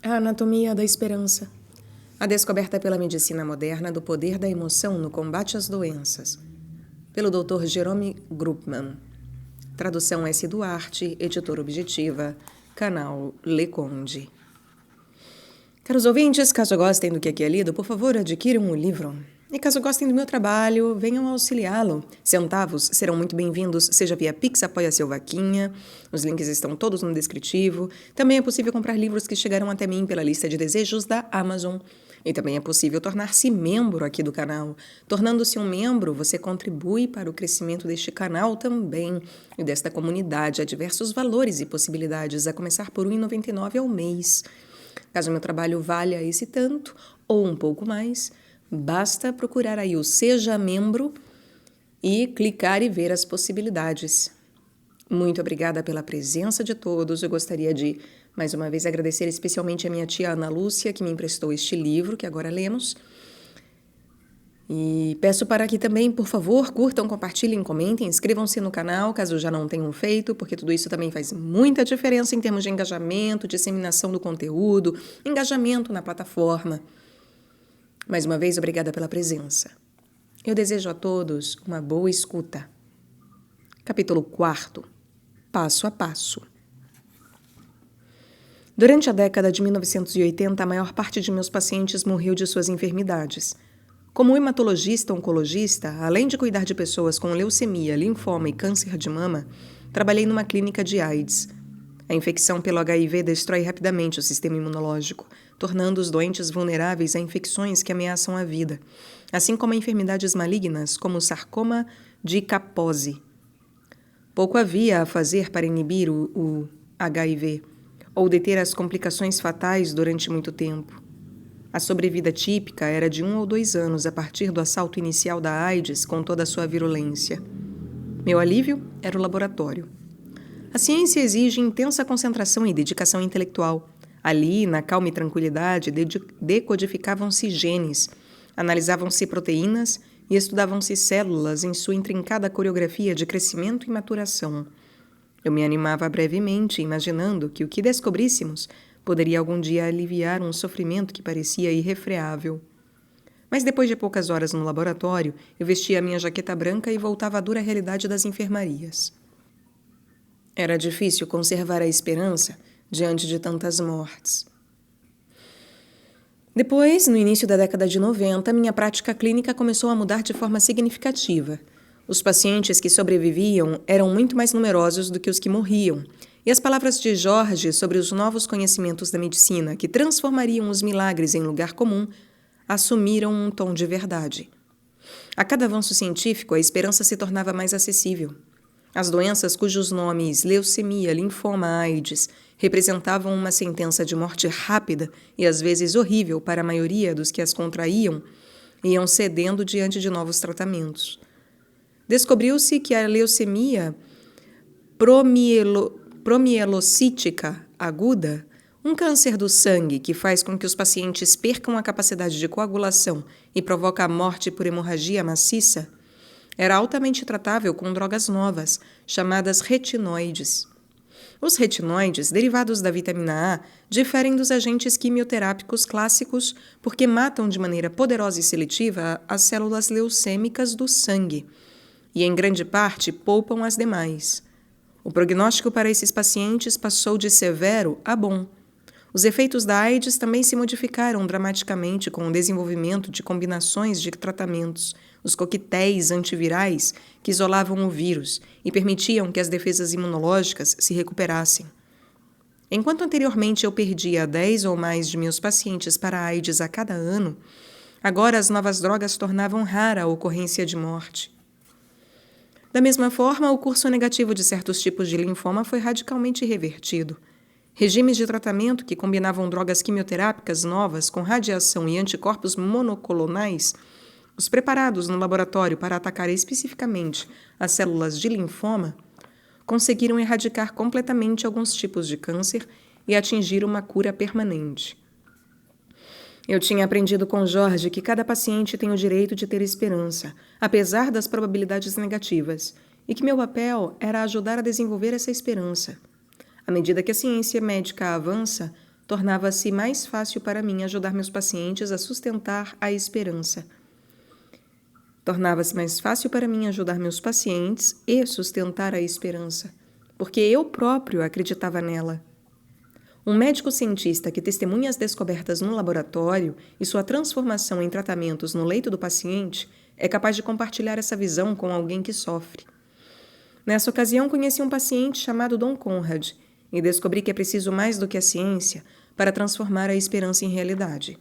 A anatomia da esperança. A descoberta pela medicina moderna do poder da emoção no combate às doenças. Pelo Dr. Jerome Grupman. Tradução S. Duarte, editora objetiva, canal Le Conde. Caros ouvintes, caso gostem do que aqui é lido, por favor, adquiram o livro. E caso gostem do meu trabalho, venham auxiliá-lo. Centavos serão muito bem-vindos, seja via Pix, Apoia-se ou Vaquinha. Os links estão todos no descritivo. Também é possível comprar livros que chegaram até mim pela lista de desejos da Amazon. E também é possível tornar-se membro aqui do canal. Tornando-se um membro, você contribui para o crescimento deste canal também e desta comunidade. Há diversos valores e possibilidades, a começar por R$ 1,99 ao mês. Caso meu trabalho valha esse tanto, ou um pouco mais, basta procurar aí o Seja Membro e clicar e ver as possibilidades. Muito obrigada pela presença de todos. Eu gostaria de, mais uma vez, agradecer especialmente a minha tia Ana Lúcia, que me emprestou este livro, que agora lemos. E peço para que também, por favor, curtam, compartilhem, comentem, inscrevam-se no canal, caso já não tenham feito, porque tudo isso também faz muita diferença em termos de engajamento, disseminação do conteúdo, engajamento na plataforma. Mais uma vez, obrigada pela presença. Eu desejo a todos uma boa escuta. Capítulo 4. Passo a passo. Durante a década de 1980, a maior parte de meus pacientes morreu de suas enfermidades. Como hematologista-oncologista, além de cuidar de pessoas com leucemia, linfoma e câncer de mama, trabalhei numa clínica de AIDS. A infecção pelo HIV destrói rapidamente o sistema imunológico, tornando os doentes vulneráveis a infecções que ameaçam a vida, assim como a enfermidades malignas como o sarcoma de Kaposi. Pouco havia a fazer para inibir o HIV, ou deter as complicações fatais durante muito tempo. A sobrevida típica era de 1 ou 2 anos a partir do assalto inicial da AIDS com toda a sua virulência. Meu alívio era o laboratório. A ciência exige intensa concentração e dedicação intelectual. Ali, na calma e tranquilidade, decodificavam-se genes, analisavam-se proteínas e estudavam-se células em sua intrincada coreografia de crescimento e maturação. Eu me animava brevemente, imaginando que o que descobríssemos poderia algum dia aliviar um sofrimento que parecia irrefreável. Mas depois de poucas horas no laboratório, eu vestia a minha jaqueta branca e voltava à dura realidade das enfermarias. Era difícil conservar a esperança diante de tantas mortes. Depois, no início da década de 90, minha prática clínica começou a mudar de forma significativa. Os pacientes que sobreviviam eram muito mais numerosos do que os que morriam, e as palavras de Jorge sobre os novos conhecimentos da medicina que transformariam os milagres em lugar comum assumiram um tom de verdade. A cada avanço científico, a esperança se tornava mais acessível. As doenças cujos nomes leucemia, linfoma, AIDS representavam uma sentença de morte rápida e às vezes horrível para a maioria dos que as contraíam, iam cedendo diante de novos tratamentos. Descobriu-se que a leucemia promielocítica aguda, um câncer do sangue que faz com que os pacientes percam a capacidade de coagulação e provoca a morte por hemorragia maciça, era altamente tratável com drogas novas, chamadas retinoides. Os retinoides, derivados da vitamina A, diferem dos agentes quimioterápicos clássicos porque matam de maneira poderosa e seletiva as células leucêmicas do sangue e, em grande parte, poupam as demais. O prognóstico para esses pacientes passou de severo a bom. Os efeitos da AIDS também se modificaram dramaticamente com o desenvolvimento de combinações de tratamentos, os coquetéis antivirais que isolavam o vírus e permitiam que as defesas imunológicas se recuperassem. Enquanto anteriormente eu perdia 10 ou mais de meus pacientes para a AIDS a cada ano, agora as novas drogas tornavam rara a ocorrência de morte. Da mesma forma, o curso negativo de certos tipos de linfoma foi radicalmente revertido. Regimes de tratamento que combinavam drogas quimioterápicas novas com radiação e anticorpos monoclonais, os preparados no laboratório para atacar especificamente as células de linfoma, conseguiram erradicar completamente alguns tipos de câncer e atingir uma cura permanente. Eu tinha aprendido com Jorge que cada paciente tem o direito de ter esperança, apesar das probabilidades negativas, e que meu papel era ajudar a desenvolver essa esperança. À medida que a ciência médica avança, tornava-se mais fácil para mim ajudar meus pacientes a sustentar a esperança. Tornava-se mais fácil para mim ajudar meus pacientes e sustentar a esperança, porque eu próprio acreditava nela. Um médico cientista que testemunha as descobertas no laboratório e sua transformação em tratamentos no leito do paciente é capaz de compartilhar essa visão com alguém que sofre. Nessa ocasião, conheci um paciente chamado Dom Conrad e descobri que é preciso mais do que a ciência para transformar a esperança em realidade.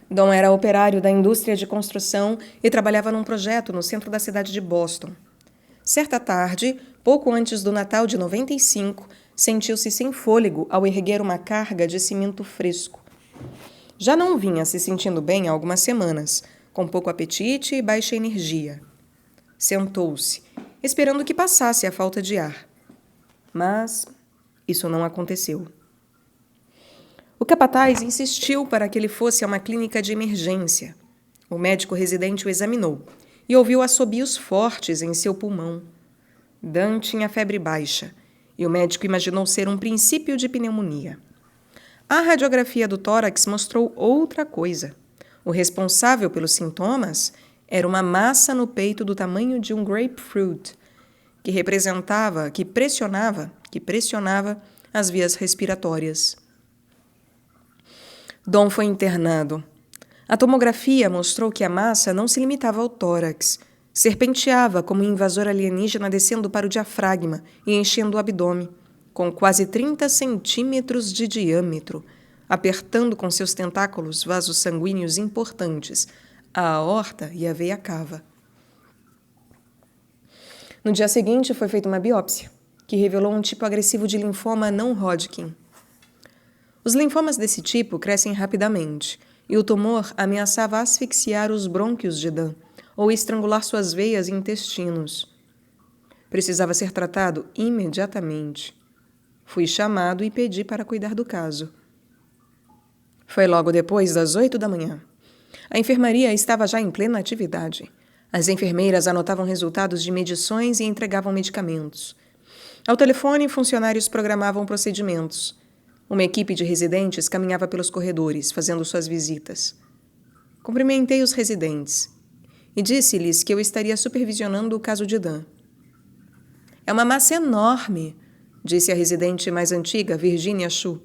Dom era operário da indústria de construção e trabalhava num projeto no centro da cidade de Boston. Certa tarde, pouco antes do Natal de 95, sentiu-se sem fôlego ao erguer uma carga de cimento fresco. Já não vinha se sentindo bem há algumas semanas, com pouco apetite e baixa energia. Sentou-se, esperando que passasse a falta de ar. Mas isso não aconteceu. O capataz insistiu para que ele fosse a uma clínica de emergência. O médico residente o examinou e ouviu assobios fortes em seu pulmão. Dan tinha febre baixa e o médico imaginou ser um princípio de pneumonia. A radiografia do tórax mostrou outra coisa. O responsável pelos sintomas era uma massa no peito do tamanho de um grapefruit, que pressionava as vias respiratórias. Dom foi internado. A tomografia mostrou que a massa não se limitava ao tórax. Serpenteava como um invasor alienígena descendo para o diafragma e enchendo o abdômen, com quase 30 centímetros de diâmetro, apertando com seus tentáculos vasos sanguíneos importantes, a aorta e a veia cava. No dia seguinte, foi feita uma biópsia, que revelou um tipo agressivo de linfoma não Hodgkin. Os linfomas desse tipo crescem rapidamente, e o tumor ameaçava asfixiar os brônquios de Dan, ou estrangular suas veias e intestinos. Precisava ser tratado imediatamente. Fui chamado e pedi para cuidar do caso. Foi logo depois das 8 da manhã. A enfermaria estava já em plena atividade. As enfermeiras anotavam resultados de medições e entregavam medicamentos. Ao telefone, funcionários programavam procedimentos. Uma equipe de residentes caminhava pelos corredores, fazendo suas visitas. Cumprimentei os residentes e disse-lhes que eu estaria supervisionando o caso de Dan. É uma massa enorme, disse a residente mais antiga, Virginia Chu.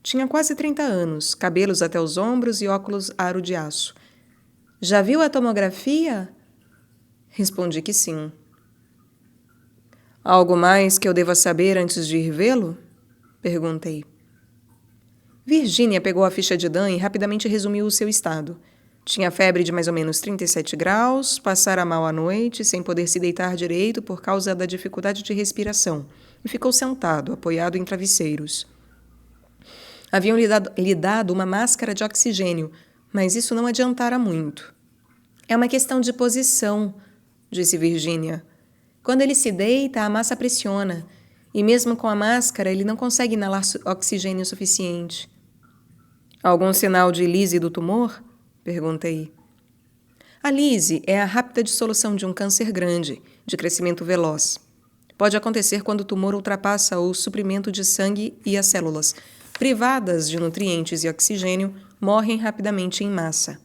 Tinha quase 30 anos, cabelos até os ombros e óculos aro de aço. Já viu a tomografia? Respondi que sim. Algo mais que eu deva saber antes de ir vê-lo? Perguntei. Virginia pegou a ficha de Dan e rapidamente resumiu o seu estado. Tinha febre de mais ou menos 37 graus, passara mal à noite, sem poder se deitar direito por causa da dificuldade de respiração, e ficou sentado, apoiado em travesseiros. Haviam lhe dado uma máscara de oxigênio, mas isso não adiantara muito. É uma questão de posição, disse Virginia. Quando ele se deita, a massa pressiona, e mesmo com a máscara, ele não consegue inalar oxigênio suficiente. Algum sinal de lise do tumor? Perguntei. A lise é a rápida dissolução de um câncer grande, de crescimento veloz. Pode acontecer quando o tumor ultrapassa o suprimento de sangue e as células, privadas de nutrientes e oxigênio, morrem rapidamente em massa.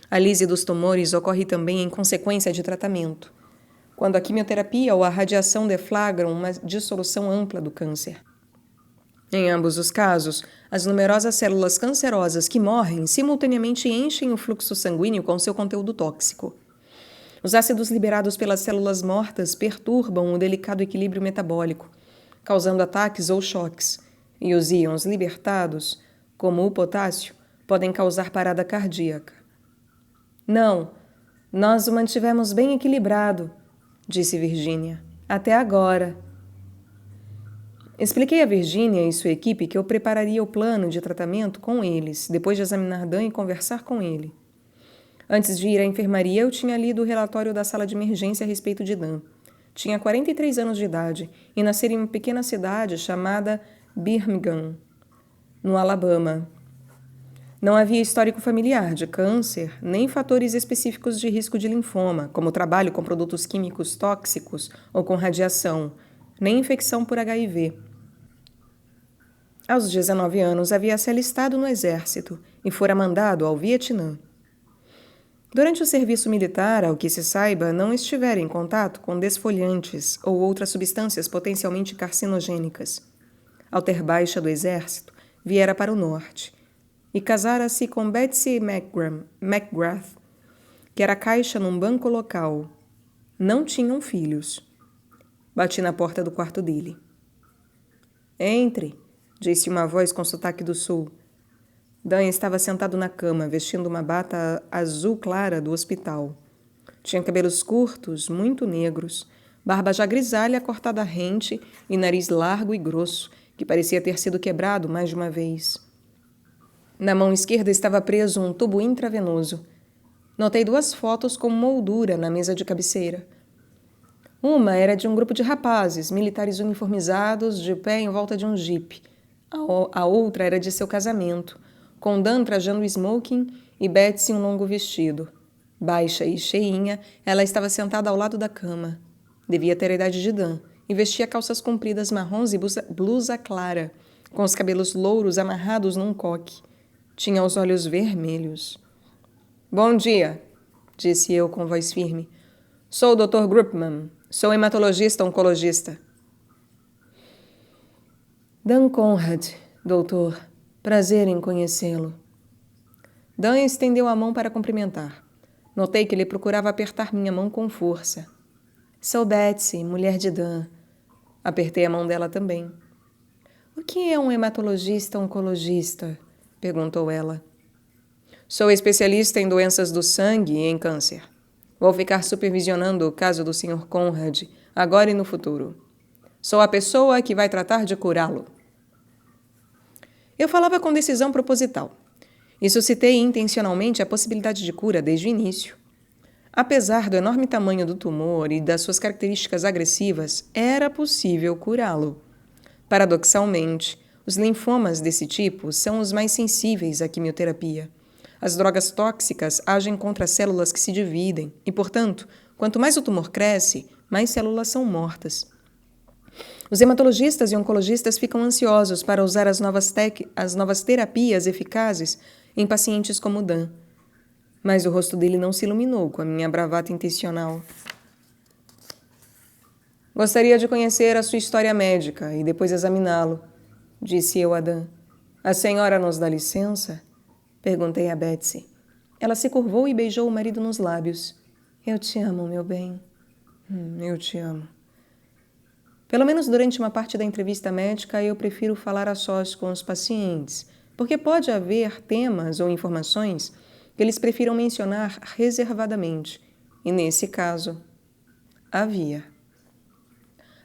A lise dos tumores ocorre também em consequência de tratamento, quando a quimioterapia ou a radiação deflagram uma dissolução ampla do câncer. Em ambos os casos, as numerosas células cancerosas que morrem simultaneamente enchem o fluxo sanguíneo com seu conteúdo tóxico. Os ácidos liberados pelas células mortas perturbam o delicado equilíbrio metabólico, causando ataques ou choques, e os íons libertados, como o potássio, podem causar parada cardíaca. Não, nós o mantivemos bem equilibrado, disse Virginia, até agora. Expliquei a Virginia e sua equipe que eu prepararia o plano de tratamento com eles, depois de examinar Dan e conversar com ele. Antes de ir à enfermaria, eu tinha lido o relatório da sala de emergência a respeito de Dan. Tinha 43 anos de idade e nascera em uma pequena cidade chamada Birmingham, no Alabama. Não havia histórico familiar de câncer, nem fatores específicos de risco de linfoma, como trabalho com produtos químicos tóxicos ou com radiação, nem infecção por HIV. Aos 19 anos, havia se alistado no exército e fora mandado ao Vietnã. Durante o serviço militar, ao que se saiba, não estivera em contato com desfolhantes ou outras substâncias potencialmente carcinogênicas. Ao ter baixa do exército, viera para o norte e casara-se com Betsy McGrath, que era caixa num banco local. Não tinham filhos. Bati na porta do quarto dele. Entre, disse uma voz com sotaque do sul. Dan estava sentado na cama, vestindo uma bata azul clara do hospital. Tinha cabelos curtos, muito negros, barba já grisalha cortada rente e nariz largo e grosso, que parecia ter sido quebrado mais de uma vez. Na mão esquerda estava preso um tubo intravenoso. Notei 2 fotos com moldura na mesa de cabeceira. Uma era de um grupo de rapazes, militares uniformizados, de pé em volta de um jipe. A outra era de seu casamento, com Dan trajando smoking e Betsy um longo vestido. Baixa e cheinha, ela estava sentada ao lado da cama. Devia ter a idade de Dan e vestia calças compridas marrons e blusa clara, com os cabelos louros amarrados num coque. Tinha os olhos vermelhos. Bom dia, disse eu com voz firme. Sou o Dr. Grupman. Sou hematologista oncologista. Dan Conrad, doutor. Prazer em conhecê-lo. Dan estendeu a mão para cumprimentar. Notei que ele procurava apertar minha mão com força. Sou Betsy, mulher de Dan. Apertei a mão dela também. O que é um hematologista oncologista? Perguntou ela. Sou especialista em doenças do sangue e em câncer. Vou ficar supervisionando o caso do Sr. Conrad, agora e no futuro. Sou a pessoa que vai tratar de curá-lo. Eu falava com decisão proposital e suscitei intencionalmente a possibilidade de cura desde o início. Apesar do enorme tamanho do tumor e das suas características agressivas, era possível curá-lo. Paradoxalmente, os linfomas desse tipo são os mais sensíveis à quimioterapia. As drogas tóxicas agem contra células que se dividem e, portanto, quanto mais o tumor cresce, mais células são mortas. Os hematologistas e oncologistas ficam ansiosos para usar as novas terapias eficazes em pacientes como Dan. Mas o rosto dele não se iluminou com a minha bravata intencional. Gostaria de conhecer a sua história médica e depois examiná-lo, disse eu a Dan. A senhora nos dá licença? Perguntei a Betsy. Ela se curvou e beijou o marido nos lábios. Eu te amo, meu bem. Eu te amo. Pelo menos durante uma parte da entrevista médica, eu prefiro falar a sós com os pacientes, porque pode haver temas ou informações que eles prefiram mencionar reservadamente, e nesse caso, havia.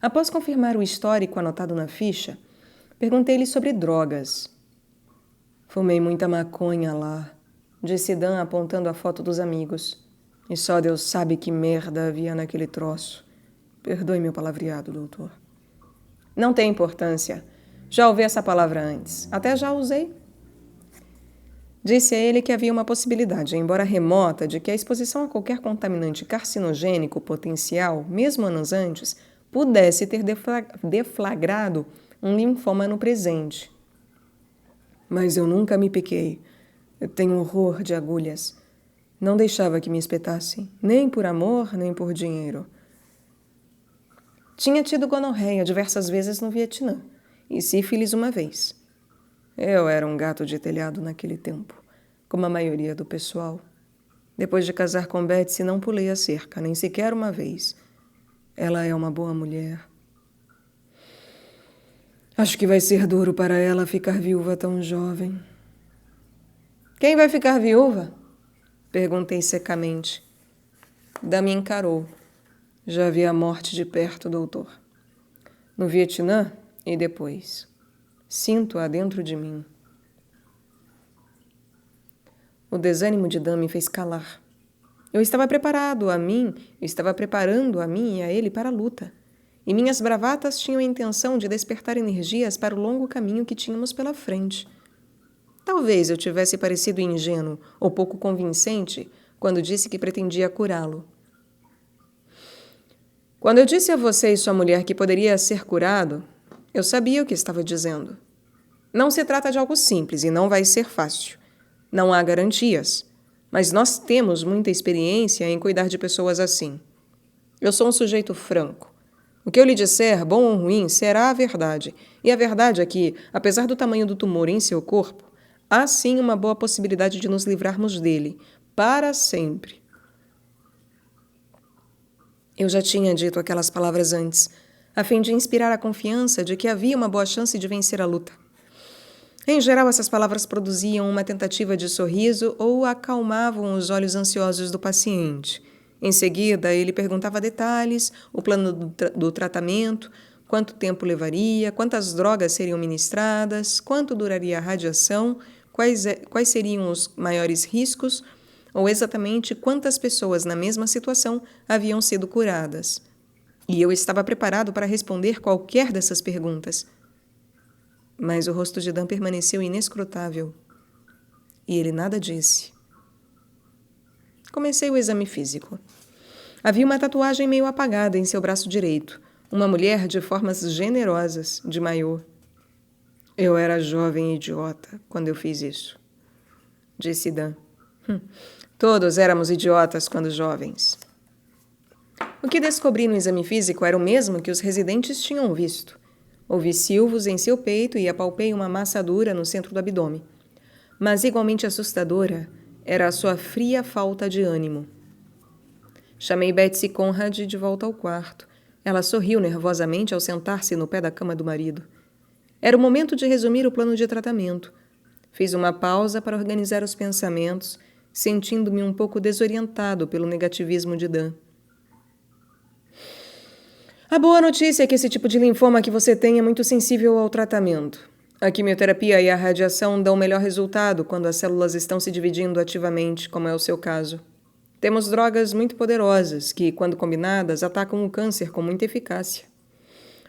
Após confirmar o histórico anotado na ficha, perguntei-lhe sobre drogas. Fumei muita maconha lá, disse Dan apontando a foto dos amigos. E só Deus sabe que merda havia naquele troço. Perdoe meu palavreado, doutor. Não tem importância. Já ouvi essa palavra antes. Até já usei. Disse a ele que havia uma possibilidade, embora remota, de que a exposição a qualquer contaminante carcinogênico potencial, mesmo anos antes, pudesse ter deflagrado um linfoma no presente. Mas eu nunca me piquei. Eu tenho horror de agulhas. Não deixava que me espetassem, nem por amor, nem por dinheiro. Tinha tido gonorreia diversas vezes no Vietnã e sífilis uma vez. Eu era um gato de telhado naquele tempo, como a maioria do pessoal. Depois de casar com Betsy, não pulei a cerca, nem sequer uma vez. Ela é uma boa mulher. Acho que vai ser duro para ela ficar viúva tão jovem. Quem vai ficar viúva? Perguntei secamente. Dan me encarou. Já vi a morte de perto, doutor. No Vietnã e depois. Sinto-a dentro de mim. O desânimo de Dan me fez calar. Eu estava preparando a mim e a ele para a luta. E minhas bravatas tinham a intenção de despertar energias para o longo caminho que tínhamos pela frente. Talvez eu tivesse parecido ingênuo ou pouco convincente quando disse que pretendia curá-lo. Quando eu disse a você e sua mulher que poderia ser curado, eu sabia o que estava dizendo. Não se trata de algo simples e não vai ser fácil. Não há garantias, mas nós temos muita experiência em cuidar de pessoas assim. Eu sou um sujeito franco. O que eu lhe disser, bom ou ruim, será a verdade. E a verdade é que, apesar do tamanho do tumor em seu corpo, há sim uma boa possibilidade de nos livrarmos dele, para sempre. Eu já tinha dito aquelas palavras antes, a fim de inspirar a confiança de que havia uma boa chance de vencer a luta. Em geral, essas palavras produziam uma tentativa de sorriso ou acalmavam os olhos ansiosos do paciente. Em seguida, ele perguntava detalhes, o plano do tratamento, quanto tempo levaria, quantas drogas seriam ministradas, quanto duraria a radiação, quais seriam os maiores riscos, ou exatamente quantas pessoas na mesma situação haviam sido curadas. E eu estava preparado para responder qualquer dessas perguntas. Mas o rosto de Dan permaneceu inescrutável. E ele nada disse. Comecei o exame físico. Havia uma tatuagem meio apagada em seu braço direito. Uma mulher de formas generosas, de maiô. Eu era jovem e idiota quando eu fiz isso, disse Dan. Todos éramos idiotas quando jovens. O que descobri no exame físico era o mesmo que os residentes tinham visto. Ouvi silvos em seu peito e apalpei uma massa dura no centro do abdômen. Mas igualmente assustadora era a sua fria falta de ânimo. Chamei Betsy Conrad de volta ao quarto. Ela sorriu nervosamente ao sentar-se no pé da cama do marido. Era o momento de resumir o plano de tratamento. Fiz uma pausa para organizar os pensamentos, sentindo-me um pouco desorientado pelo negativismo de Dan. A boa notícia é que esse tipo de linfoma que você tem é muito sensível ao tratamento. A quimioterapia e a radiação dão melhor resultado quando as células estão se dividindo ativamente, como é o seu caso. Temos drogas muito poderosas que, quando combinadas, atacam o câncer com muita eficácia.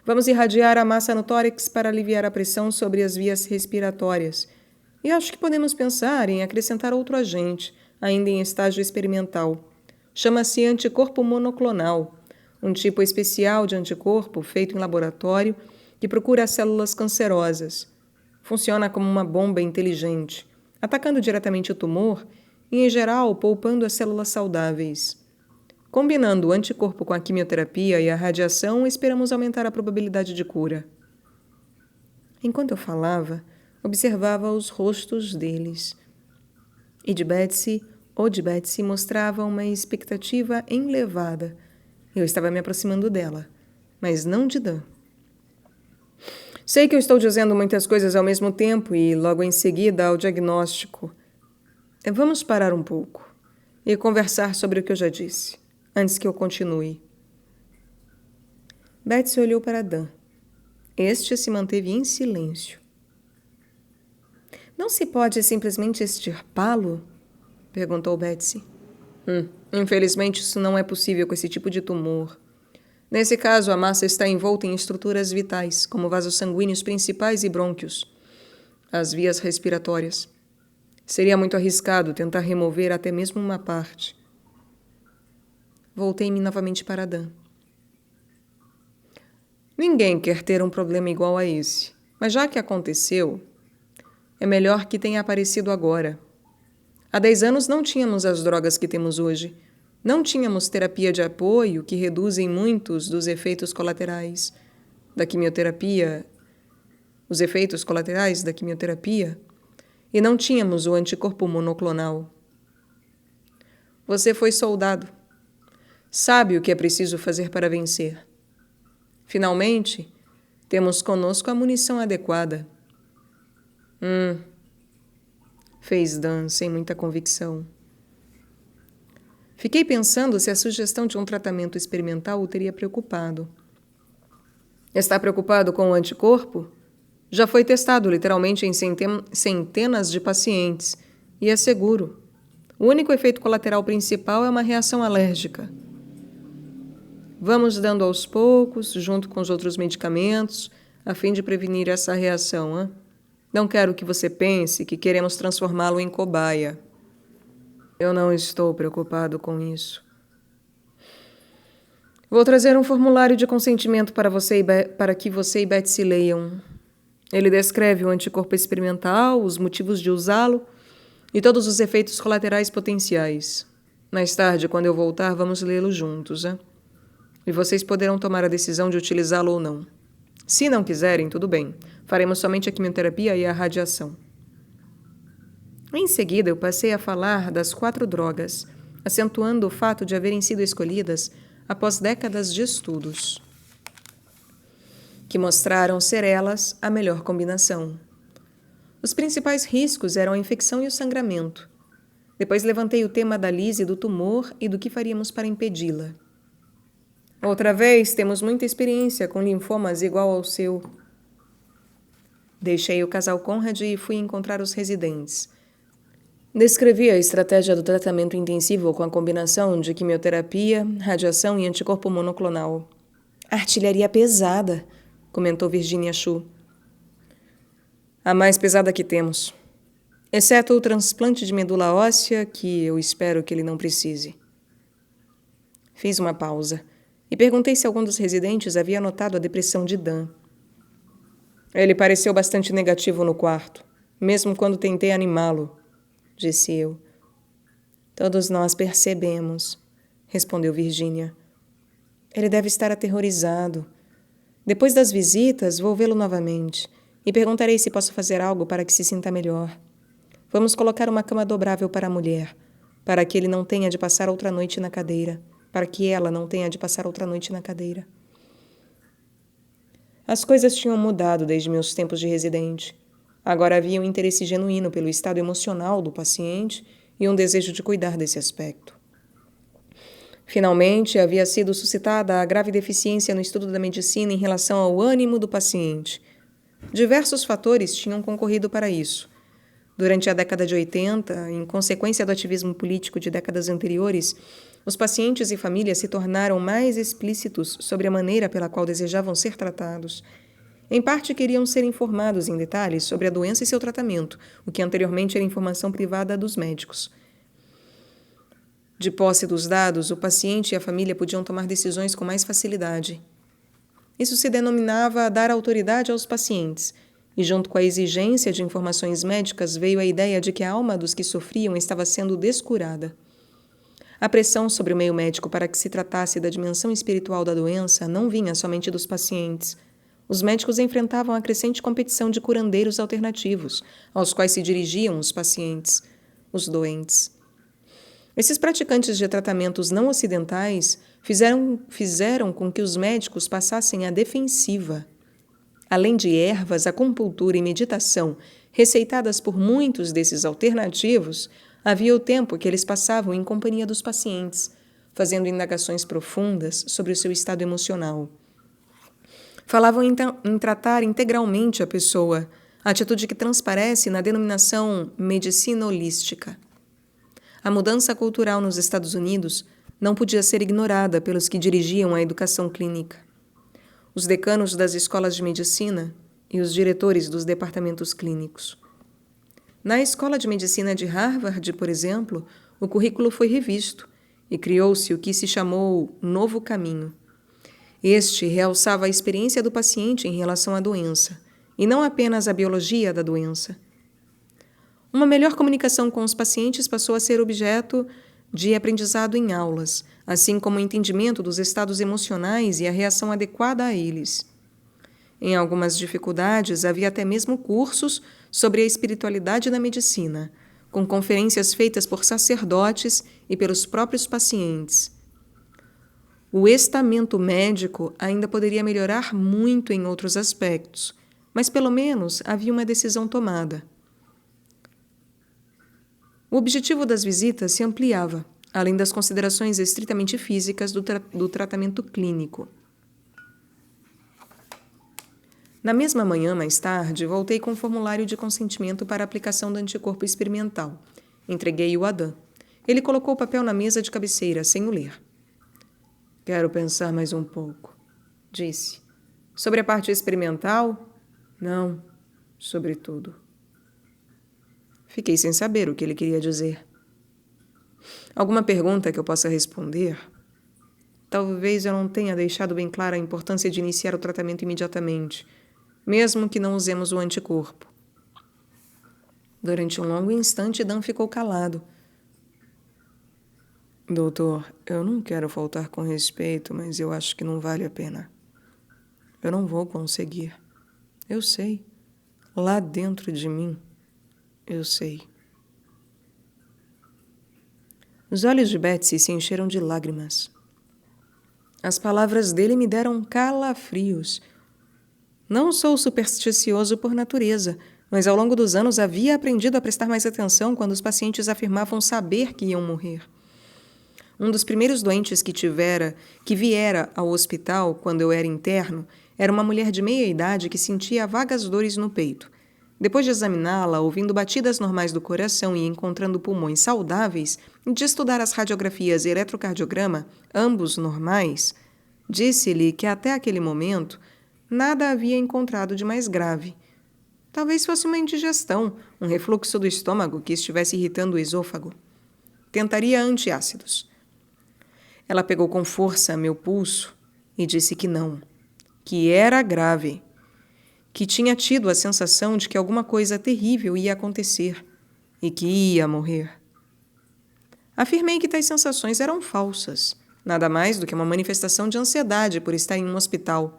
Vamos irradiar a massa no tórax para aliviar a pressão sobre as vias respiratórias. E acho que podemos pensar em acrescentar outro agente, ainda em estágio experimental. Chama-se anticorpo monoclonal, um tipo especial de anticorpo feito em laboratório que procura as células cancerosas. Funciona como uma bomba inteligente, atacando diretamente o tumor e, em geral, poupando as células saudáveis. Combinando o anticorpo com a quimioterapia e a radiação, esperamos aumentar a probabilidade de cura. Enquanto eu falava, observava os rostos deles. E de Betsy mostrava uma expectativa enlevada. Eu estava me aproximando dela, mas não de Dan. Sei que eu estou dizendo muitas coisas ao mesmo tempo e, logo em seguida, ao diagnóstico. Vamos parar um pouco e conversar sobre o que eu já disse, antes que eu continue. Betsy olhou para Dan. Este se manteve em silêncio. Não se pode simplesmente extirpá-lo? Perguntou Betsy. Infelizmente, isso não é possível com esse tipo de tumor. Nesse caso, a massa está envolta em estruturas vitais, como vasos sanguíneos principais e brônquios, as vias respiratórias. Seria muito arriscado tentar remover até mesmo uma parte. Voltei-me novamente para Dan. Ninguém quer ter um problema igual a esse, mas já que aconteceu, é melhor que tenha aparecido agora. Há 10 anos não tínhamos as drogas que temos hoje. Não tínhamos terapia de apoio que reduzem muitos dos efeitos colaterais da quimioterapia, os efeitos colaterais da quimioterapia, e não tínhamos o anticorpo monoclonal. Você foi soldado. Sabe o que é preciso fazer para vencer. Finalmente, temos conosco a munição adequada. Fez Dan sem muita convicção. Fiquei pensando se a sugestão de um tratamento experimental o teria preocupado. Está preocupado com o anticorpo? Já foi testado literalmente em centenas de pacientes e é seguro. O único efeito colateral principal é uma reação alérgica. Vamos dando aos poucos, junto com os outros medicamentos, a fim de prevenir essa reação, hein? Não quero que você pense que queremos transformá-lo em cobaia. Eu não estou preocupado com isso. Vou trazer um formulário de consentimento para que você e Betsy leiam. Ele descreve o anticorpo experimental, os motivos de usá-lo e todos os efeitos colaterais potenciais. Mais tarde, quando eu voltar, vamos lê-lo juntos, hein? E vocês poderão tomar a decisão de utilizá-lo ou não. Se não quiserem, tudo bem. Faremos somente a quimioterapia e a radiação. Em seguida, eu passei a falar das 4 drogas, acentuando o fato de haverem sido escolhidas após décadas de estudos, que mostraram ser elas a melhor combinação. Os principais riscos eram a infecção e o sangramento. Depois levantei o tema da lise do tumor e do que faríamos para impedi-la. Outra vez, temos muita experiência com linfomas igual ao seu. Deixei o casal Conrad e fui encontrar os residentes. Descrevi a estratégia do tratamento intensivo com a combinação de quimioterapia, radiação e anticorpo monoclonal. Artilharia pesada, comentou Virginia Shu. A mais pesada que temos. Exceto o transplante de medula óssea, que eu espero que ele não precise. Fiz uma pausa e perguntei se algum dos residentes havia notado a depressão de Dan. Ele pareceu bastante negativo no quarto, mesmo quando tentei animá-lo, disse eu. Todos nós percebemos, respondeu Virginia. Ele deve estar aterrorizado. Depois das visitas, vou vê-lo novamente e perguntarei se posso fazer algo para que se sinta melhor. Vamos colocar uma cama dobrável para a mulher, para que ele não tenha de passar outra noite na cadeira, para que ela não tenha de passar outra noite na cadeira. As coisas tinham mudado desde meus tempos de residente. Agora havia um interesse genuíno pelo estado emocional do paciente e um desejo de cuidar desse aspecto. Finalmente, havia sido suscitada a grave deficiência no estudo da medicina em relação ao ânimo do paciente. Diversos fatores tinham concorrido para isso. Durante a década de 80, em consequência do ativismo político de décadas anteriores, os pacientes e famílias se tornaram mais explícitos sobre a maneira pela qual desejavam ser tratados. Em parte, queriam ser informados em detalhes sobre a doença e seu tratamento, o que anteriormente era informação privada dos médicos. De posse dos dados, o paciente e a família podiam tomar decisões com mais facilidade. Isso se denominava dar autoridade aos pacientes, e junto com a exigência de informações médicas veio a ideia de que a alma dos que sofriam estava sendo descurada. A pressão sobre o meio médico para que se tratasse da dimensão espiritual da doença não vinha somente dos pacientes. Os médicos enfrentavam a crescente competição de curandeiros alternativos, aos quais se dirigiam os pacientes, os doentes. Esses praticantes de tratamentos não ocidentais fizeram com que os médicos passassem à defensiva. Além de ervas, acupuntura e meditação, receitadas por muitos desses alternativos, havia o tempo que eles passavam em companhia dos pacientes, fazendo indagações profundas sobre o seu estado emocional. Falavam em tratar integralmente a pessoa, atitude que transparece na denominação medicina holística. A mudança cultural nos Estados Unidos não podia ser ignorada pelos que dirigiam a educação clínica. Os decanos das escolas de medicina e os diretores dos departamentos clínicos. Na Escola de Medicina de Harvard, por exemplo, o currículo foi revisto e criou-se o que se chamou Novo Caminho. Este realçava a experiência do paciente em relação à doença, e não apenas a biologia da doença. Uma melhor comunicação com os pacientes passou a ser objeto de aprendizado em aulas, assim como o entendimento dos estados emocionais e a reação adequada a eles. Em algumas dificuldades, havia até mesmo cursos sobre a espiritualidade na medicina, com conferências feitas por sacerdotes e pelos próprios pacientes. O estamento médico ainda poderia melhorar muito em outros aspectos, mas pelo menos havia uma decisão tomada. O objetivo das visitas se ampliava, além das considerações estritamente físicas do tratamento clínico. Na mesma manhã, mais tarde, voltei com um formulário de consentimento para a aplicação do anticorpo experimental. Entreguei-o a Dan. Ele colocou o papel na mesa de cabeceira, sem o ler. Quero pensar mais um pouco, disse. Sobre a parte experimental? Não, sobre tudo. Fiquei sem saber o que ele queria dizer. Alguma pergunta que eu possa responder? Talvez eu não tenha deixado bem clara a importância de iniciar o tratamento imediatamente. mesmo que não usemos o anticorpo. Durante um longo instante, Dan ficou calado. Doutor, eu não quero faltar com respeito, mas eu acho que não vale a pena. Eu não vou conseguir. Eu sei. Lá dentro de mim, eu sei. Os olhos de Betsy se encheram de lágrimas. As palavras dele me deram calafrios. Não sou supersticioso por natureza, mas ao longo dos anos havia aprendido a prestar mais atenção quando os pacientes afirmavam saber que iam morrer. Um dos primeiros doentes que viera ao hospital quando eu era interno, era uma mulher de meia idade que sentia vagas dores no peito. Depois de examiná-la, ouvindo batidas normais do coração e encontrando pulmões saudáveis, e de estudar as radiografias e eletrocardiograma, ambos normais, disse-lhe que até aquele momento nada havia encontrado de mais grave. Talvez fosse uma indigestão, um refluxo do estômago que estivesse irritando o esôfago. Tentaria antiácidos. Ela pegou com força meu pulso e disse que não, que era grave, que tinha tido a sensação de que alguma coisa terrível ia acontecer e que ia morrer. Afirmei que tais sensações eram falsas, nada mais do que uma manifestação de ansiedade por estar em um hospital.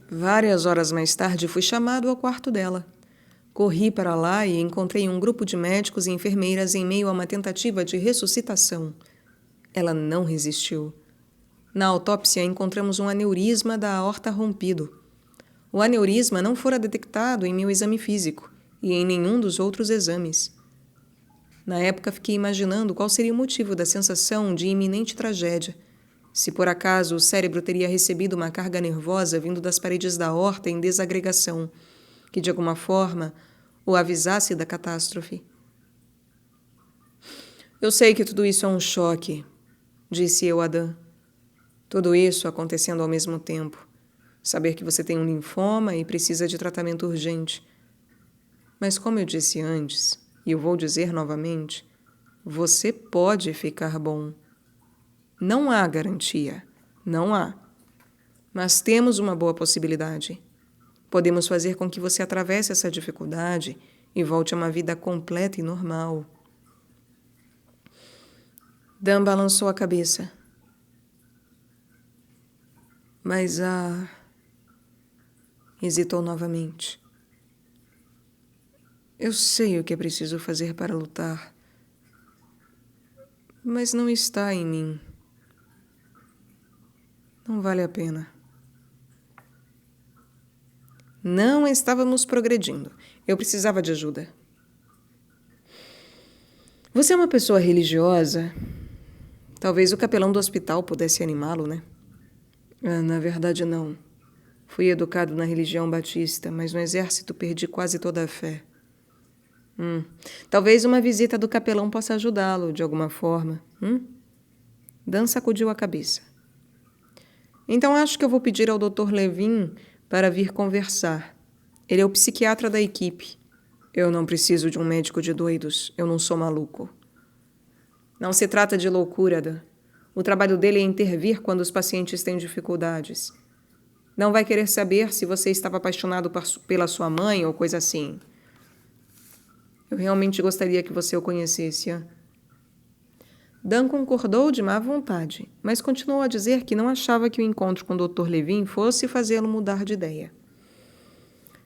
Várias horas mais tarde fui chamado ao quarto dela. Corri para lá e encontrei um grupo de médicos e enfermeiras em meio a uma tentativa de ressuscitação. Ela não resistiu. Na autópsia encontramos um aneurisma da aorta rompido. O aneurisma não fora detectado em meu exame físico e em nenhum dos outros exames. Na época fiquei imaginando qual seria o motivo da sensação de iminente tragédia. Se por acaso o cérebro teria recebido uma carga nervosa vindo das paredes da aorta em desagregação, que de alguma forma o avisasse da catástrofe. Eu sei que tudo isso é um choque, disse eu a Dan. Tudo isso acontecendo ao mesmo tempo. Saber que você tem um linfoma e precisa de tratamento urgente. Mas como eu disse antes, e eu vou dizer novamente, você pode ficar bom. Não há garantia. Não há. Mas temos uma boa possibilidade. Podemos fazer com que você atravesse essa dificuldade e volte a uma vida completa e normal. Dan balançou a cabeça. Mas hesitou novamente. Eu sei o que é preciso fazer para lutar, mas não está em mim. Não vale a pena. Não estávamos progredindo. Eu precisava de ajuda. Você é uma pessoa religiosa? Talvez o capelão do hospital pudesse animá-lo, né? Na verdade, não. Fui educado na religião batista, mas no exército perdi quase toda a fé. Talvez uma visita do capelão possa ajudá-lo, de alguma forma. Dan sacudiu a cabeça. Então acho que eu vou pedir ao Dr. Levin para vir conversar. Ele é o psiquiatra da equipe. Eu não preciso de um médico de doidos. Eu não sou maluco. Não se trata de loucura, Dan. O trabalho dele é intervir quando os pacientes têm dificuldades. Não vai querer saber se você estava apaixonado pela sua mãe ou coisa assim. Eu realmente gostaria que você o conhecesse, hein? Dan concordou de má vontade, mas continuou a dizer que não achava que o encontro com o Dr. Levin fosse fazê-lo mudar de ideia.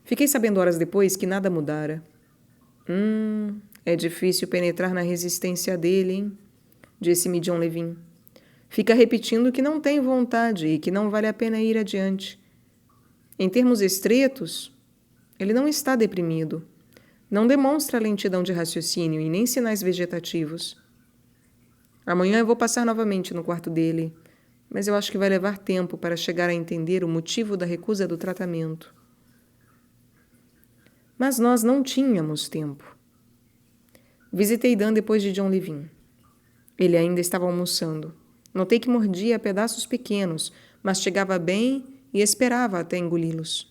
Fiquei sabendo horas depois que nada mudara. É difícil penetrar na resistência dele, hein? Disse-me John Levin. Fica repetindo que não tem vontade e que não vale a pena ir adiante. Em termos estreitos, ele não está deprimido. Não demonstra lentidão de raciocínio e nem sinais vegetativos. Amanhã eu vou passar novamente no quarto dele, mas eu acho que vai levar tempo para chegar a entender o motivo da recusa do tratamento. Mas nós não tínhamos tempo. Visitei Dan depois de John Levin. Ele ainda estava almoçando. Notei que mordia pedaços pequenos, mastigava bem e esperava até engoli-los.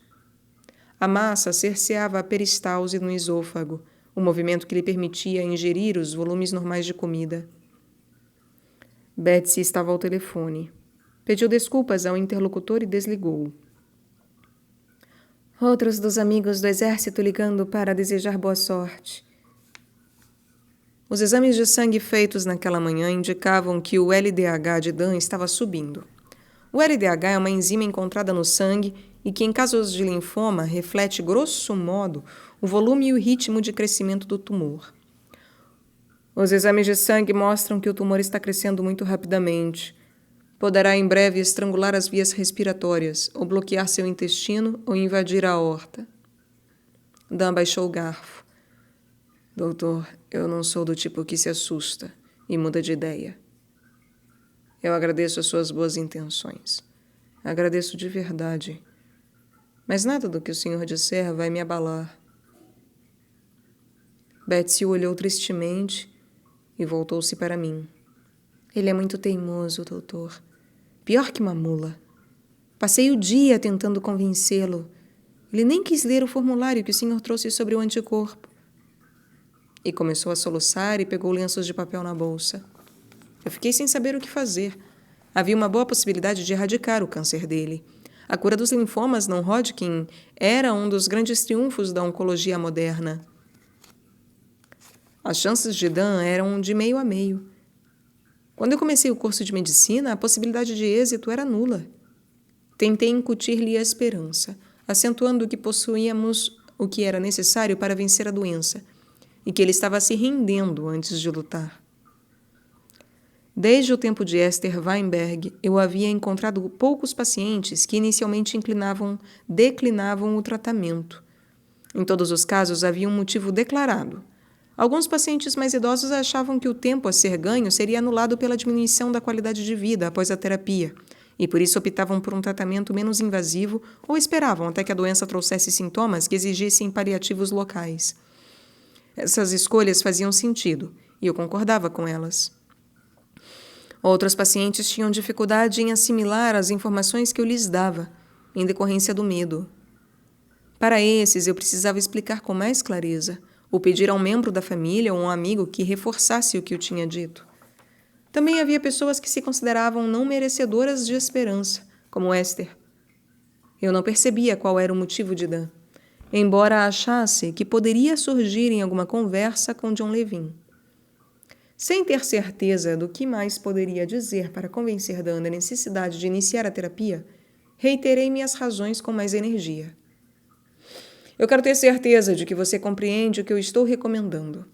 A massa cerceava a peristalse no esôfago, o movimento que lhe permitia ingerir os volumes normais de comida. Betsy estava ao telefone. Pediu desculpas ao interlocutor e desligou-o. Outros dos amigos do exército ligando para desejar boa sorte. Os exames de sangue feitos naquela manhã indicavam que o LDH de Dan estava subindo. O LDH é uma enzima encontrada no sangue e que, em casos de linfoma, reflete, grosso modo, o volume e o ritmo de crescimento do tumor. Os exames de sangue mostram que o tumor está crescendo muito rapidamente. Poderá em breve estrangular as vias respiratórias, ou bloquear seu intestino, ou invadir a aorta. Dan baixou o garfo. Doutor, eu não sou do tipo que se assusta e muda de ideia. Eu agradeço as suas boas intenções. Agradeço de verdade. Mas nada do que o senhor disser vai me abalar. Betsy o olhou tristemente e voltou-se para mim. Ele é muito teimoso, doutor. Pior que uma mula. Passei o dia tentando convencê-lo. Ele nem quis ler o formulário que o senhor trouxe sobre o anticorpo. E começou a soluçar e pegou lenços de papel na bolsa. Eu fiquei sem saber o que fazer. Havia uma boa possibilidade de erradicar o câncer dele. A cura dos linfomas não-Hodgkin era um dos grandes triunfos da oncologia moderna. As chances de Dan eram de meio a meio. Quando eu comecei o curso de medicina, a possibilidade de êxito era nula. Tentei incutir-lhe a esperança, acentuando que possuíamos o que era necessário para vencer a doença e que ele estava se rendendo antes de lutar. Desde o tempo de Esther Weinberg, eu havia encontrado poucos pacientes que inicialmente declinavam o tratamento. Em todos os casos, havia um motivo declarado. Alguns pacientes mais idosos achavam que o tempo a ser ganho seria anulado pela diminuição da qualidade de vida após a terapia, e por isso optavam por um tratamento menos invasivo ou esperavam até que a doença trouxesse sintomas que exigissem paliativos locais. Essas escolhas faziam sentido, e eu concordava com elas. Outros pacientes tinham dificuldade em assimilar as informações que eu lhes dava, em decorrência do medo. Para esses, eu precisava explicar com mais clareza, ou pedir a um membro da família ou um amigo que reforçasse o que eu tinha dito. Também havia pessoas que se consideravam não merecedoras de esperança, como Esther. Eu não percebia qual era o motivo de Dan, embora achasse que poderia surgir em alguma conversa com John Levin. Sem ter certeza do que mais poderia dizer para convencer Dan da necessidade de iniciar a terapia, reiterei minhas razões com mais energia. Eu quero ter certeza de que você compreende o que eu estou recomendando.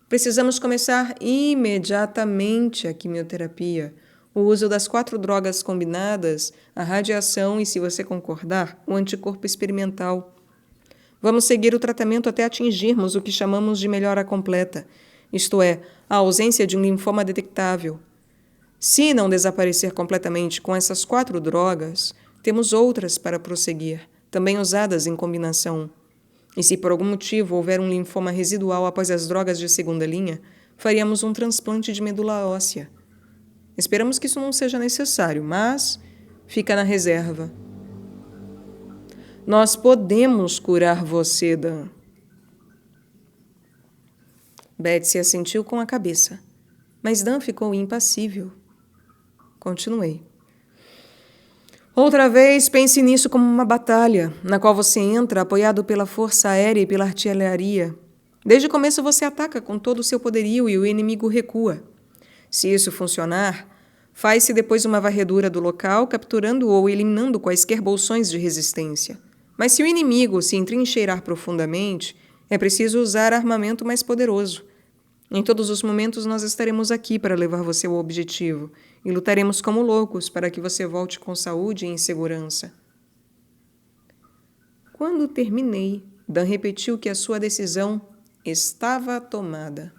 Precisamos começar imediatamente a quimioterapia, o uso das 4 drogas combinadas, a radiação e, se você concordar, o anticorpo experimental. Vamos seguir o tratamento até atingirmos o que chamamos de melhora completa, isto é, a ausência de um linfoma detectável. Se não desaparecer completamente com essas 4 drogas, temos outras para prosseguir, também usadas em combinação. E se por algum motivo houver um linfoma residual após as drogas de segunda linha, faríamos um transplante de medula óssea. Esperamos que isso não seja necessário, mas fica na reserva. Nós podemos curar você, Dan. Betsy assentiu com a cabeça, mas Dan ficou impassível. Continuei. Outra vez, pense nisso como uma batalha, na qual você entra apoiado pela força aérea e pela artilharia. Desde o começo você ataca com todo o seu poderio e o inimigo recua. Se isso funcionar, faz-se depois uma varredura do local, capturando ou eliminando quaisquer bolsões de resistência. Mas se o inimigo se entrincheirar profundamente, é preciso usar armamento mais poderoso. Em todos os momentos nós estaremos aqui para levar você ao objetivo e lutaremos como loucos para que você volte com saúde e em segurança. Quando terminei, Dan repetiu que a sua decisão estava tomada.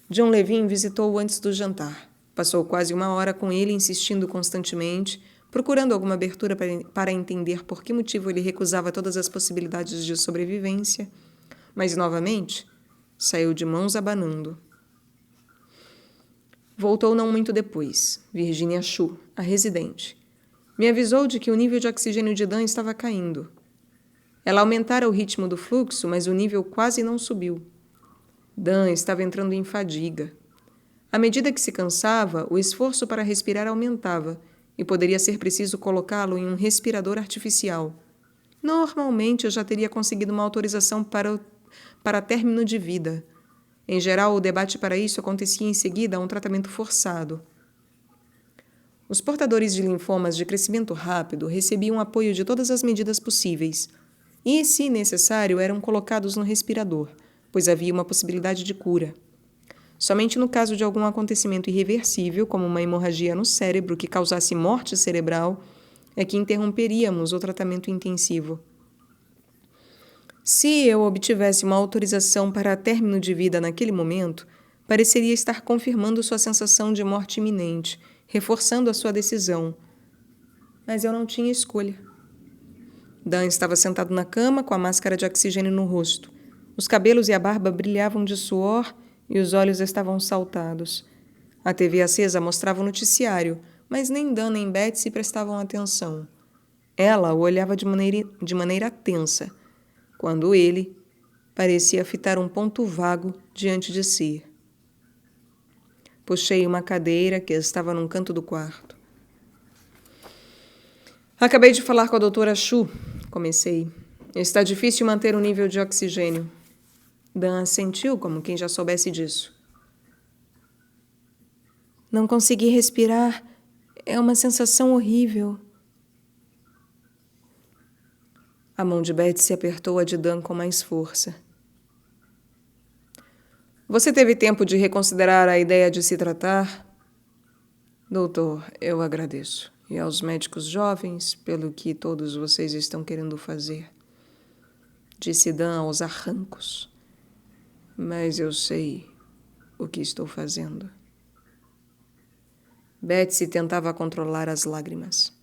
John Levin visitou-o antes do jantar. Passou quase 1 hora com ele, insistindo constantemente, procurando alguma abertura para entender por que motivo ele recusava todas as possibilidades de sobrevivência. Mas, novamente, saiu de mãos abanando. Voltou não muito depois. Virginia Chu, a residente, me avisou de que o nível de oxigênio de Dan estava caindo. Ela aumentara o ritmo do fluxo, mas o nível quase não subiu. Dan estava entrando em fadiga. À medida que se cansava, o esforço para respirar aumentava e poderia ser preciso colocá-lo em um respirador artificial. Normalmente, eu já teria conseguido uma autorização para término de vida. Em geral, o debate para isso acontecia em seguida a um tratamento forçado. Os portadores de linfomas de crescimento rápido recebiam apoio de todas as medidas possíveis e, se necessário, eram colocados no respirador, pois havia uma possibilidade de cura. Somente no caso de algum acontecimento irreversível, como uma hemorragia no cérebro que causasse morte cerebral, é que interromperíamos o tratamento intensivo. Se eu obtivesse uma autorização para término de vida naquele momento, pareceria estar confirmando sua sensação de morte iminente, reforçando a sua decisão. Mas eu não tinha escolha. Dan estava sentado na cama com a máscara de oxigênio no rosto. Os cabelos e a barba brilhavam de suor e os olhos estavam saltados. A TV acesa mostrava o noticiário, mas nem Dan nem Betsy prestavam atenção. Ela o olhava de maneira tensa, quando ele parecia fitar um ponto vago diante de si. Puxei uma cadeira que estava num canto do quarto. Acabei de falar com a doutora Chu, comecei. Está difícil manter o nível de oxigênio. Dan assentiu como quem já soubesse disso. Não consegui respirar. É uma sensação horrível. A mão de Betsy apertou a de Dan com mais força. Você teve tempo de reconsiderar a ideia de se tratar? Doutor, eu agradeço. E aos médicos jovens pelo que todos vocês estão querendo fazer. Disse Dan aos arrancos. Mas eu sei o que estou fazendo. Betsy tentava controlar as lágrimas.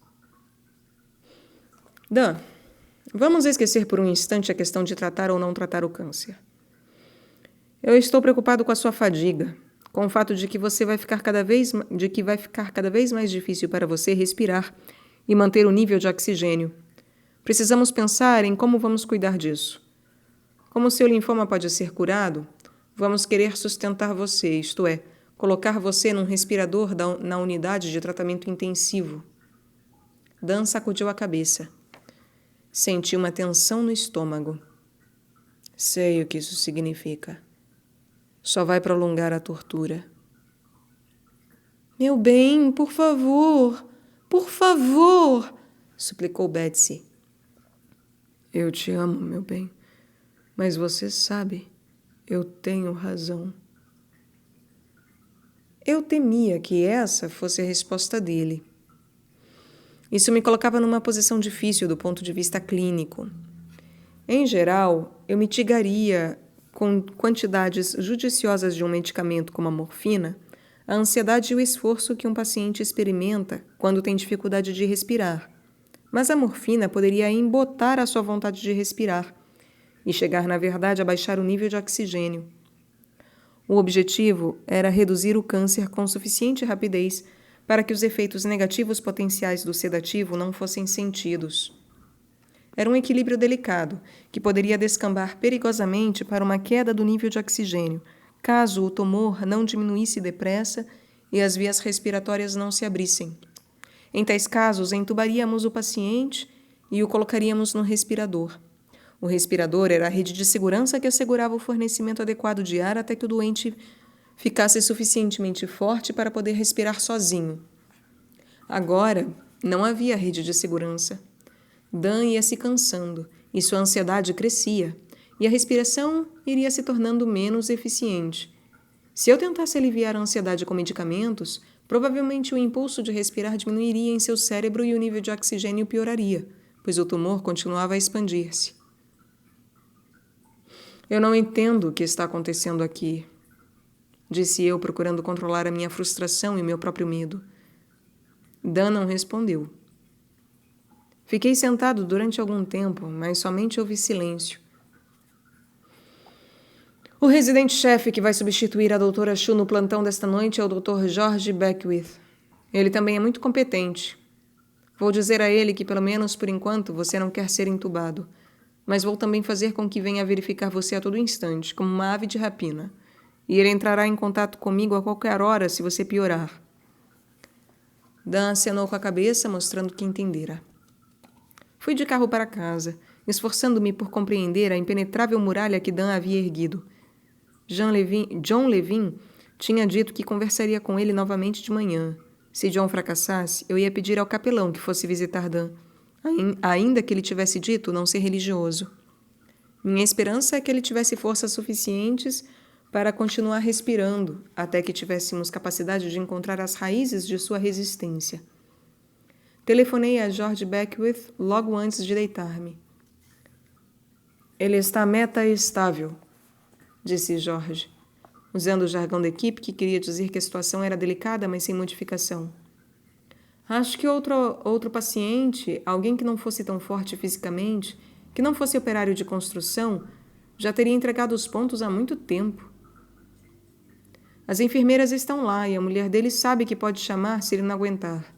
Dan, vamos esquecer por um instante a questão de tratar ou não tratar o câncer. Eu estou preocupado com a sua fadiga, com o fato de que vai ficar cada vez mais difícil para você respirar e manter o nível de oxigênio. Precisamos pensar em como vamos cuidar disso. Como seu linfoma pode ser curado, vamos querer sustentar você, isto é, colocar você num respirador na unidade de tratamento intensivo. Dan sacudiu a cabeça. Senti uma tensão no estômago. Sei o que isso significa. Só vai prolongar a tortura. Meu bem, por favor, suplicou Betsy. Eu te amo, meu bem, mas você sabe, eu tenho razão. Eu temia que essa fosse a resposta dele. Isso me colocava numa posição difícil do ponto de vista clínico. Em geral, eu mitigaria com quantidades judiciosas de um medicamento como a morfina, a ansiedade e o esforço que um paciente experimenta quando tem dificuldade de respirar. Mas a morfina poderia embotar a sua vontade de respirar e chegar, na verdade, a baixar o nível de oxigênio. O objetivo era reduzir o câncer com suficiente rapidez para que os efeitos negativos potenciais do sedativo não fossem sentidos. Era um equilíbrio delicado, que poderia descambar perigosamente para uma queda do nível de oxigênio, caso o tumor não diminuísse depressa e as vias respiratórias não se abrissem. Em tais casos, entubaríamos o paciente e o colocaríamos no respirador. O respirador era a rede de segurança que assegurava o fornecimento adequado de ar até que o doente ficasse suficientemente forte para poder respirar sozinho. Agora, não havia rede de segurança. Dan ia se cansando e sua ansiedade crescia, e a respiração iria se tornando menos eficiente. Se eu tentasse aliviar a ansiedade com medicamentos, provavelmente o impulso de respirar diminuiria em seu cérebro e o nível de oxigênio pioraria, pois o tumor continuava a expandir-se. Eu não entendo o que está acontecendo aqui, disse eu, procurando controlar a minha frustração e meu próprio medo. Dan não respondeu. Fiquei sentado durante algum tempo, mas somente houve silêncio. O residente-chefe que vai substituir a doutora Chu no plantão desta noite é o Dr. George Beckwith. Ele também é muito competente. Vou dizer a ele que, pelo menos por enquanto, você não quer ser entubado, mas vou também fazer com que venha verificar você a todo instante, como uma ave de rapina, e ele entrará em contato comigo a qualquer hora se você piorar. Dan acenou com a cabeça, mostrando que entendera. Fui de carro para casa, esforçando-me por compreender a impenetrável muralha que Dan havia erguido. John Levin tinha dito que conversaria com ele novamente de manhã. Se John fracassasse, eu ia pedir ao capelão que fosse visitar Dan, ainda que ele tivesse dito não ser religioso. Minha esperança é que ele tivesse forças suficientes para continuar respirando até que tivéssemos capacidade de encontrar as raízes de sua resistência. Telefonei a George Beckwith logo antes de deitar-me. Ele está meta-estável, disse George, usando o jargão da equipe que queria dizer que a situação era delicada, mas sem modificação. Acho que outro paciente, alguém que não fosse tão forte fisicamente, que não fosse operário de construção, já teria entregado os pontos há muito tempo. As enfermeiras estão lá e a mulher dele sabe que pode chamar se ele não aguentar.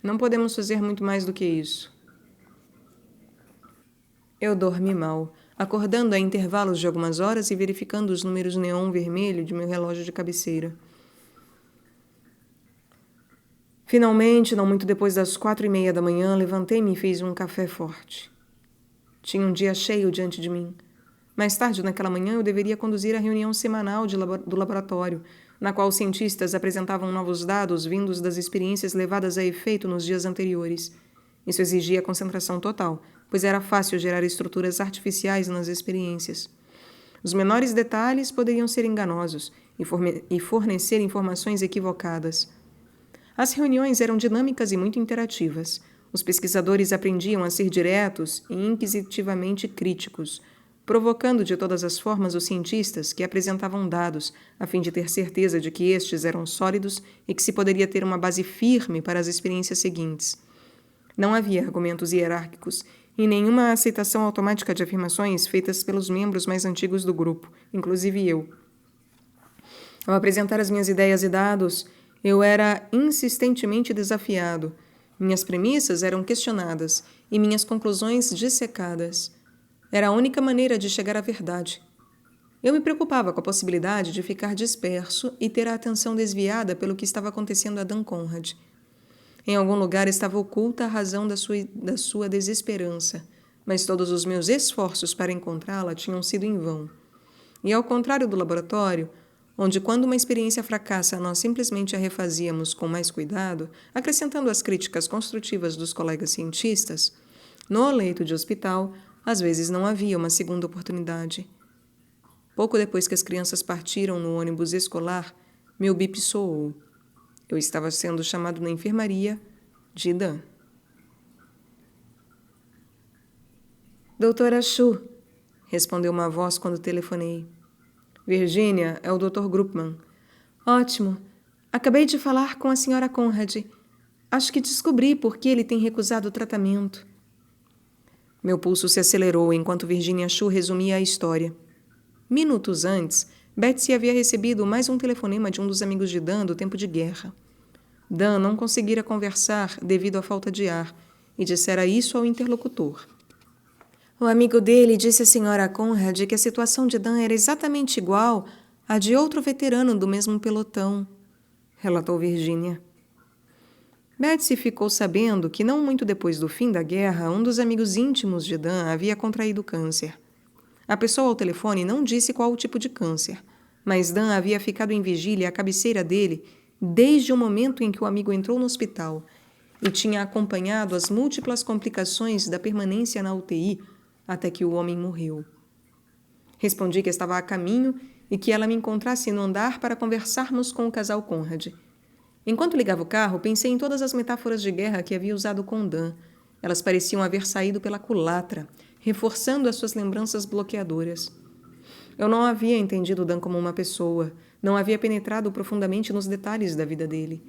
Não podemos fazer muito mais do que isso. Eu dormi mal, acordando a intervalos de algumas horas e verificando os números neon vermelho de meu relógio de cabeceira. Finalmente, não muito depois das 4:30 da manhã, levantei-me e fiz um café forte. Tinha um dia cheio diante de mim. Mais tarde naquela manhã, eu deveria conduzir a reunião semanal do laboratório, na qual os cientistas apresentavam novos dados vindos das experiências levadas a efeito nos dias anteriores. Isso exigia concentração total, pois era fácil gerar estruturas artificiais nas experiências. Os menores detalhes poderiam ser enganosos e fornecer informações equivocadas. As reuniões eram dinâmicas e muito interativas. Os pesquisadores aprendiam a ser diretos e inquisitivamente críticos, provocando de todas as formas os cientistas que apresentavam dados, a fim de ter certeza de que estes eram sólidos e que se poderia ter uma base firme para as experiências seguintes. Não havia argumentos hierárquicos e nenhuma aceitação automática de afirmações feitas pelos membros mais antigos do grupo, inclusive eu. Ao apresentar as minhas ideias e dados, eu era insistentemente desafiado. Minhas premissas eram questionadas e minhas conclusões dissecadas. Era a única maneira de chegar à verdade. Eu me preocupava com a possibilidade de ficar disperso e ter a atenção desviada pelo que estava acontecendo a Dan Conrad. Em algum lugar estava oculta a razão da sua desesperança, mas todos os meus esforços para encontrá-la tinham sido em vão. E ao contrário do laboratório, onde quando uma experiência fracassa nós simplesmente a refazíamos com mais cuidado, acrescentando as críticas construtivas dos colegas cientistas, no leito de hospital, às vezes não havia uma segunda oportunidade. Pouco depois que as crianças partiram no ônibus escolar, meu bip soou. Eu estava sendo chamado na enfermaria de Dan. Doutora Shu, respondeu uma voz quando telefonei. Virginia, é o Dr. Grupman. Ótimo. Acabei de falar com a Sra. Conrad. Acho que descobri por que ele tem recusado o tratamento. Meu pulso se acelerou enquanto Virginia Shu resumia a história. Minutos antes, Betsy havia recebido mais um telefonema de um dos amigos de Dan do tempo de guerra. Dan não conseguira conversar devido à falta de ar e dissera isso ao interlocutor. O amigo dele disse à Sra. Conrad que a situação de Dan era exatamente igual à de outro veterano do mesmo pelotão, relatou Virginia. Betsy ficou sabendo que, não muito depois do fim da guerra, um dos amigos íntimos de Dan havia contraído câncer. A pessoa ao telefone não disse qual o tipo de câncer, mas Dan havia ficado em vigília à cabeceira dele desde o momento em que o amigo entrou no hospital e tinha acompanhado as múltiplas complicações da permanência na UTI até que o homem morreu. Respondi que estava a caminho e que ela me encontrasse no andar para conversarmos com o casal Conrad. Enquanto ligava o carro, pensei em todas as metáforas de guerra que havia usado com Dan. Elas pareciam haver saído pela culatra, reforçando as suas lembranças bloqueadoras. Eu não havia entendido Dan como uma pessoa, não havia penetrado profundamente nos detalhes da vida dele.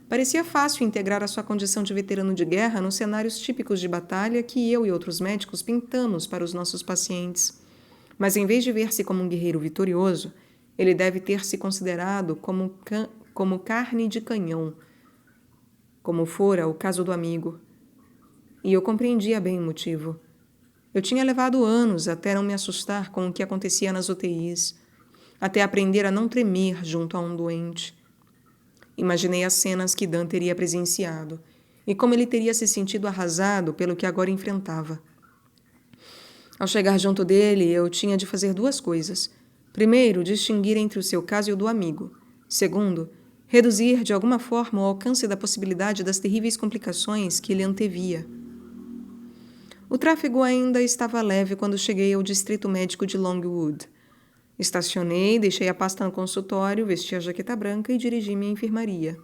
Parecia fácil integrar a sua condição de veterano de guerra nos cenários típicos de batalha que eu e outros médicos pintamos para os nossos pacientes. Mas em vez de ver-se como um guerreiro vitorioso, ele deve ter se considerado como carne de canhão, como fora o caso do amigo. E eu compreendia bem o motivo. Eu tinha levado anos até não me assustar com o que acontecia nas UTIs, até aprender a não tremer junto a um doente. Imaginei as cenas que Dan teria presenciado e como ele teria se sentido arrasado pelo que agora enfrentava. Ao chegar junto dele, eu tinha de fazer 2 coisas. Primeiro, distinguir entre o seu caso e o do amigo. Segundo, reduzir de alguma forma o alcance da possibilidade das terríveis complicações que ele antevia. O tráfego ainda estava leve quando cheguei ao distrito médico de Longwood. Estacionei, deixei a pasta no consultório, vesti a jaqueta branca e dirigi-me à enfermaria.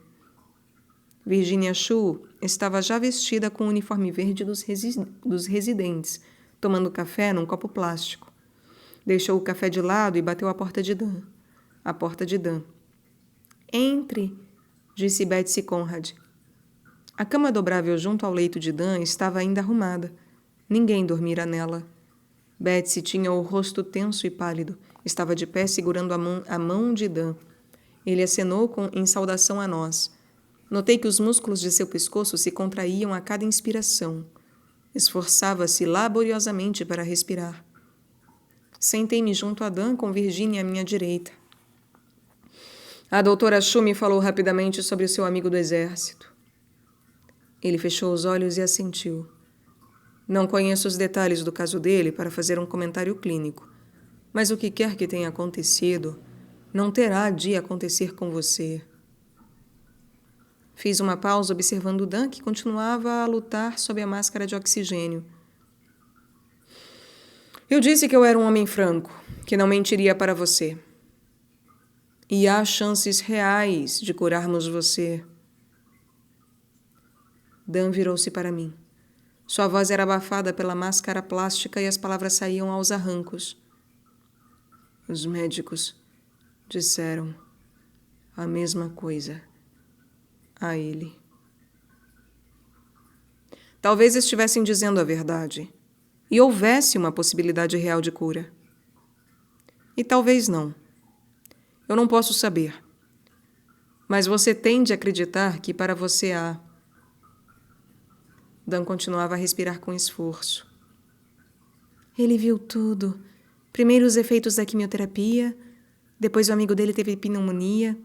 Virginia Shu estava já vestida com o uniforme verde dos residentes, tomando café num copo plástico. Deixou o café de lado e bateu à porta de Dan. A porta de Dan. Entre, disse Betsy Conrad. A cama dobrável junto ao leito de Dan estava ainda arrumada. Ninguém dormira nela. Betsy tinha o rosto tenso e pálido. Estava de pé segurando a mão de Dan. Ele acenou em saudação a nós. Notei que os músculos de seu pescoço se contraíam a cada inspiração. Esforçava-se laboriosamente para respirar. Sentei-me junto a Dan com Virginia à minha direita. A doutora Shu me falou rapidamente sobre o seu amigo do exército. Ele fechou os olhos e assentiu. Não conheço os detalhes do caso dele para fazer um comentário clínico, mas o que quer que tenha acontecido, não terá de acontecer com você. Fiz uma pausa observando Dan, que continuava a lutar sob a máscara de oxigênio. Eu disse que eu era um homem franco, que não mentiria para você. E há chances reais de curarmos você. Dan virou-se para mim. Sua voz era abafada pela máscara plástica e as palavras saíam aos arrancos. Os médicos disseram a mesma coisa a ele. Talvez estivessem dizendo a verdade e houvesse uma possibilidade real de cura. E talvez não. Eu não posso saber. Mas você tem de acreditar que para você há. Dan continuava a respirar com esforço. Ele viu tudo. Primeiro os efeitos da quimioterapia, depois o amigo dele teve pneumonia.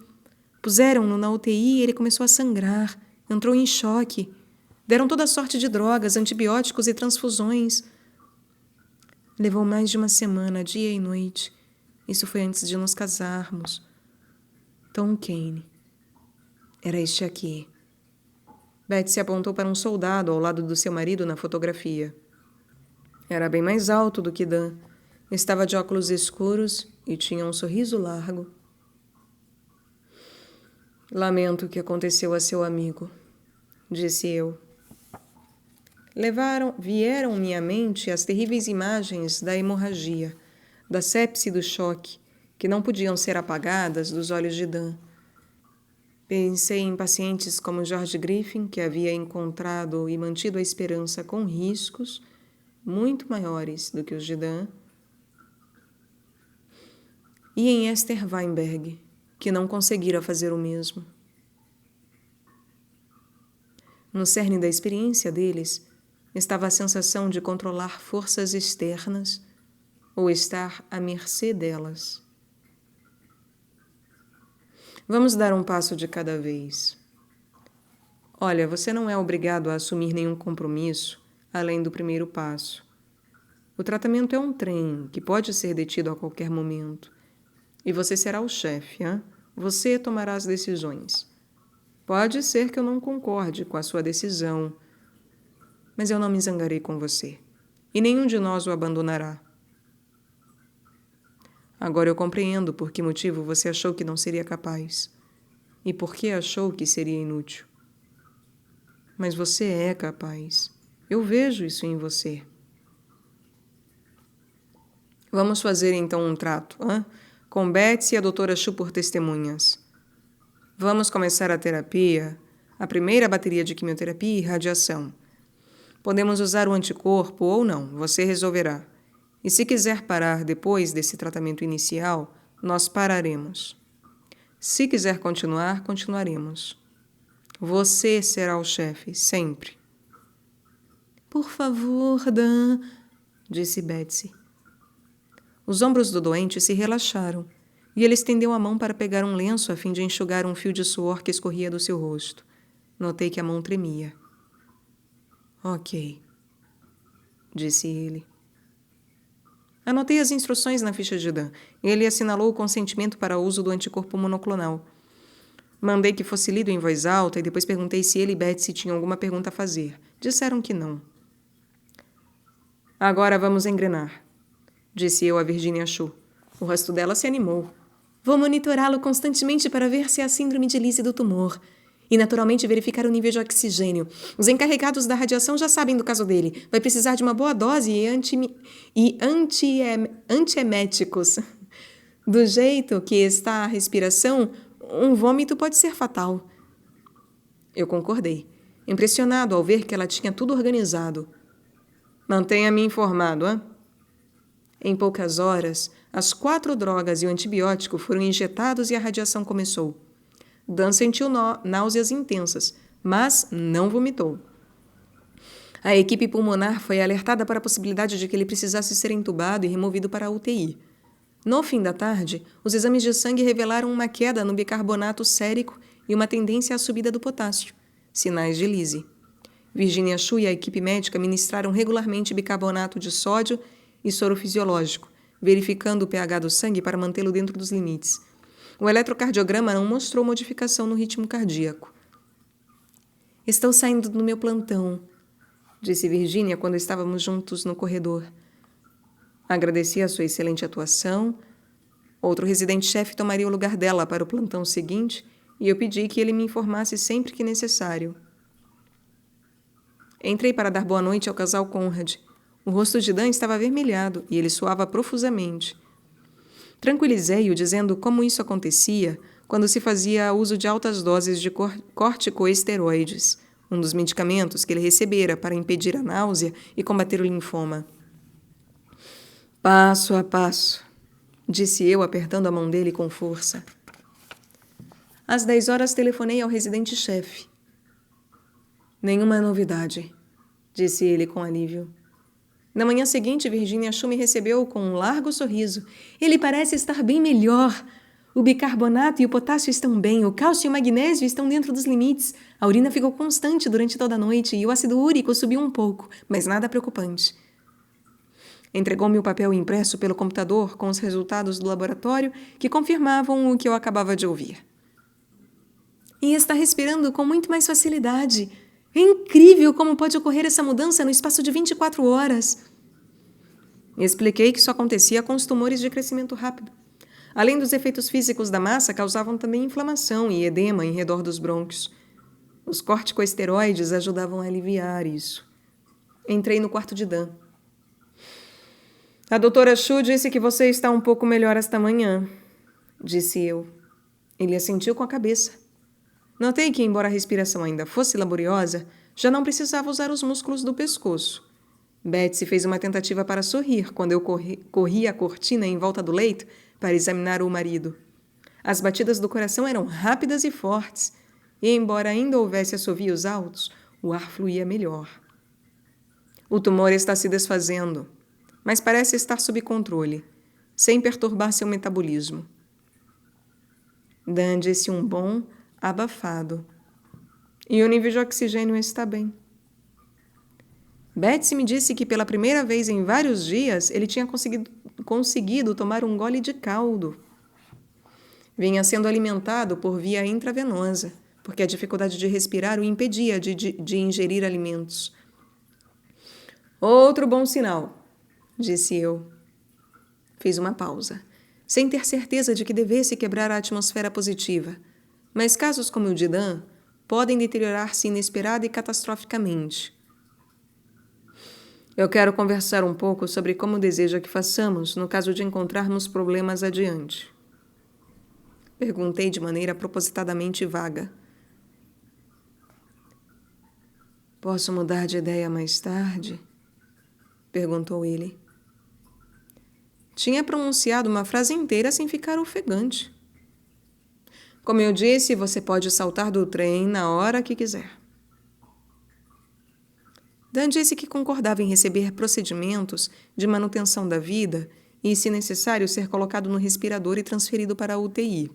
Puseram-no na UTI e ele começou a sangrar, entrou em choque. Deram toda sorte de drogas, antibióticos e transfusões. Levou mais de 1 semana, dia e noite. Isso foi antes de nos casarmos. Tom Kane. Era este aqui. Betsy apontou para um soldado ao lado do seu marido na fotografia. Era bem mais alto do que Dan. Estava de óculos escuros e tinha um sorriso largo. Lamento o que aconteceu a seu amigo, disse eu. Vieram-me à mente as terríveis imagens da hemorragia, da sepse e do choque, que não podiam ser apagadas dos olhos de Dan. Pensei em pacientes como George Griffin, que havia encontrado e mantido a esperança com riscos muito maiores do que os de Dan, e em Esther Weinberg, que não conseguira fazer o mesmo. No cerne da experiência deles estava a sensação de controlar forças externas ou estar à mercê delas. Vamos dar um passo de cada vez. Olha, você não é obrigado a assumir nenhum compromisso além do primeiro passo. O tratamento é um trem que pode ser detido a qualquer momento. E você será o chefe, hein? Você tomará as decisões. Pode ser que eu não concorde com a sua decisão, mas eu não me zangarei com você. E nenhum de nós o abandonará. Agora eu compreendo por que motivo você achou que não seria capaz. E por que achou que seria inútil. Mas você é capaz. Eu vejo isso em você. Vamos fazer então um trato, hein? Com Betsy e a doutora Shu por testemunhas. Vamos começar a terapia, a primeira bateria de quimioterapia e radiação. Podemos usar o anticorpo ou não, você resolverá. E se quiser parar depois desse tratamento inicial, nós pararemos. Se quiser continuar, continuaremos. Você será o chefe, sempre. Por favor, Dan, disse Betsy. Os ombros do doente se relaxaram, e ele estendeu a mão para pegar um lenço a fim de enxugar um fio de suor que escorria do seu rosto. Notei que a mão tremia. Ok, disse ele. Anotei as instruções na ficha de Dan. Ele assinalou o consentimento para o uso do anticorpo monoclonal. Mandei que fosse lido em voz alta e depois perguntei se ele e Betsy tinham alguma pergunta a fazer. Disseram que não. Agora vamos engrenar, disse eu a Virginia Shu. O rosto dela se animou. Vou monitorá-lo constantemente para ver se há síndrome de Lise do tumor. E, naturalmente, verificar o nível de oxigênio. Os encarregados da radiação já sabem do caso dele. Vai precisar de uma boa dose e antieméticos. Do jeito que está a respiração, um vômito pode ser fatal. Eu concordei, impressionado ao ver que ela tinha tudo organizado. Mantenha-me informado, hein? Em poucas horas, as 4 drogas e o antibiótico foram injetados e a radiação começou. Dan sentiu náuseas intensas, mas não vomitou. A equipe pulmonar foi alertada para a possibilidade de que ele precisasse ser entubado e removido para a UTI. No fim da tarde, os exames de sangue revelaram uma queda no bicarbonato sérico e uma tendência à subida do potássio, sinais de Lise. Virginia Shu e a equipe médica ministraram regularmente bicarbonato de sódio e soro fisiológico, verificando o pH do sangue para mantê-lo dentro dos limites. O eletrocardiograma não mostrou modificação no ritmo cardíaco. Estou saindo do meu plantão, disse Virginia quando estávamos juntos no corredor. Agradeci a sua excelente atuação. Outro residente-chefe tomaria o lugar dela para o plantão seguinte e eu pedi que ele me informasse sempre que necessário. Entrei para dar boa noite ao casal Conrad. O rosto de Dan estava avermelhado e ele suava profusamente. Tranquilizei-o dizendo como isso acontecia quando se fazia uso de altas doses de corticoesteroides, um dos medicamentos que ele recebera para impedir a náusea e combater o linfoma. Passo a passo, disse eu, apertando a mão dele com força. Às 10 horas telefonei ao residente-chefe. Nenhuma novidade, disse ele com alívio. Na manhã seguinte, Virginia Shu me recebeu com um largo sorriso. Ele parece estar bem melhor. O bicarbonato e o potássio estão bem, o cálcio e o magnésio estão dentro dos limites. A urina ficou constante durante toda a noite e o ácido úrico subiu um pouco, mas nada preocupante. Entregou-me o papel impresso pelo computador com os resultados do laboratório que confirmavam o que eu acabava de ouvir. E está respirando com muito mais facilidade. É incrível como pode ocorrer essa mudança no espaço de 24 horas. Expliquei que isso acontecia com os tumores de crescimento rápido. Além dos efeitos físicos da massa, causavam também inflamação e edema em redor dos brônquios. Os corticoesteroides ajudavam a aliviar isso. Entrei no quarto de Dan. A doutora Shu disse que você está um pouco melhor esta manhã, disse eu. Ele assentiu com a cabeça. Notei que, embora a respiração ainda fosse laboriosa, já não precisava usar os músculos do pescoço. Betsy fez uma tentativa para sorrir quando eu corri a cortina em volta do leito para examinar o marido. As batidas do coração eram rápidas e fortes, e, embora ainda houvesse assovios altos, o ar fluía melhor. O tumor está se desfazendo, mas parece estar sob controle, sem perturbar seu metabolismo. Dan disse um bom abafado. E o nível de oxigênio está bem. Betsy me disse que pela primeira vez em vários dias ele tinha conseguido tomar um gole de caldo. Vinha sendo alimentado por via intravenosa, porque a dificuldade de respirar o impedia de ingerir alimentos. Outro bom sinal, disse eu. Fiz uma pausa, sem ter certeza de que devesse quebrar a atmosfera positiva. Mas casos como o de Dan podem deteriorar-se inesperada e catastroficamente. Eu quero conversar um pouco sobre como deseja que façamos no caso de encontrarmos problemas adiante. Perguntei de maneira propositadamente vaga. Posso mudar de ideia mais tarde? Perguntou ele. Tinha pronunciado uma frase inteira sem ficar ofegante. Como eu disse, você pode saltar do trem na hora que quiser. Dan disse que concordava em receber procedimentos de manutenção da vida e, se necessário, ser colocado no respirador e transferido para a UTI.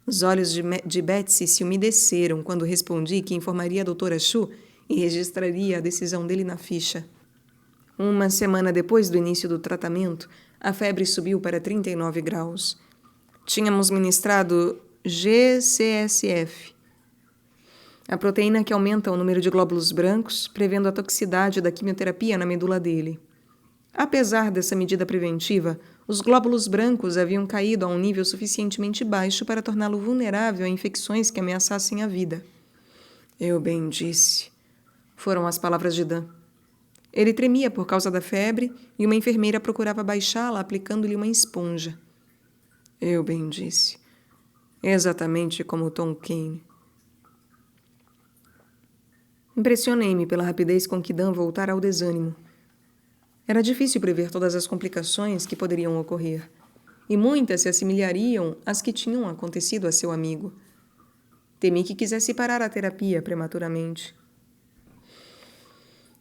Os olhos de Betsy se umedeceram quando respondi que informaria a doutora Shu e registraria a decisão dele na ficha. Uma semana depois do início do tratamento, a febre subiu para 39 graus. Tínhamos ministrado GCSF, a proteína que aumenta o número de glóbulos brancos, prevendo a toxicidade da quimioterapia na medula dele. Apesar dessa medida preventiva, os glóbulos brancos haviam caído a um nível suficientemente baixo para torná-lo vulnerável a infecções que ameaçassem a vida. Eu bem disse, foram as palavras de Dan. Ele tremia por causa da febre e uma enfermeira procurava baixá-la aplicando-lhe uma esponja. Eu bem disse, exatamente como Tom Kane. Impressionei-me pela rapidez com que Dan voltara ao desânimo. Era difícil prever todas as complicações que poderiam ocorrer, e muitas se assimilariam às que tinham acontecido a seu amigo. Temi que quisesse parar a terapia prematuramente.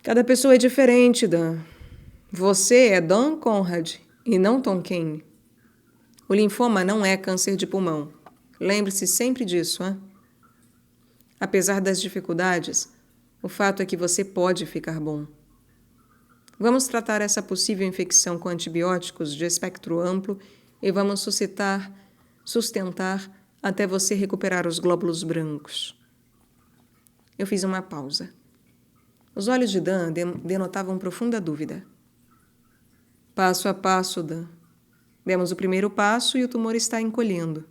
Cada pessoa é diferente, Dan. Você é Dan Conrad e não Tom Kane. O linfoma não é câncer de pulmão. Lembre-se sempre disso, hein? Apesar das dificuldades, o fato é que você pode ficar bom. Vamos tratar essa possível infecção com antibióticos de espectro amplo e vamos sustentar até você recuperar os glóbulos brancos. Eu fiz uma pausa. Os olhos de Dan denotavam profunda dúvida. Passo a passo, Dan. Demos o primeiro passo e o tumor está encolhendo.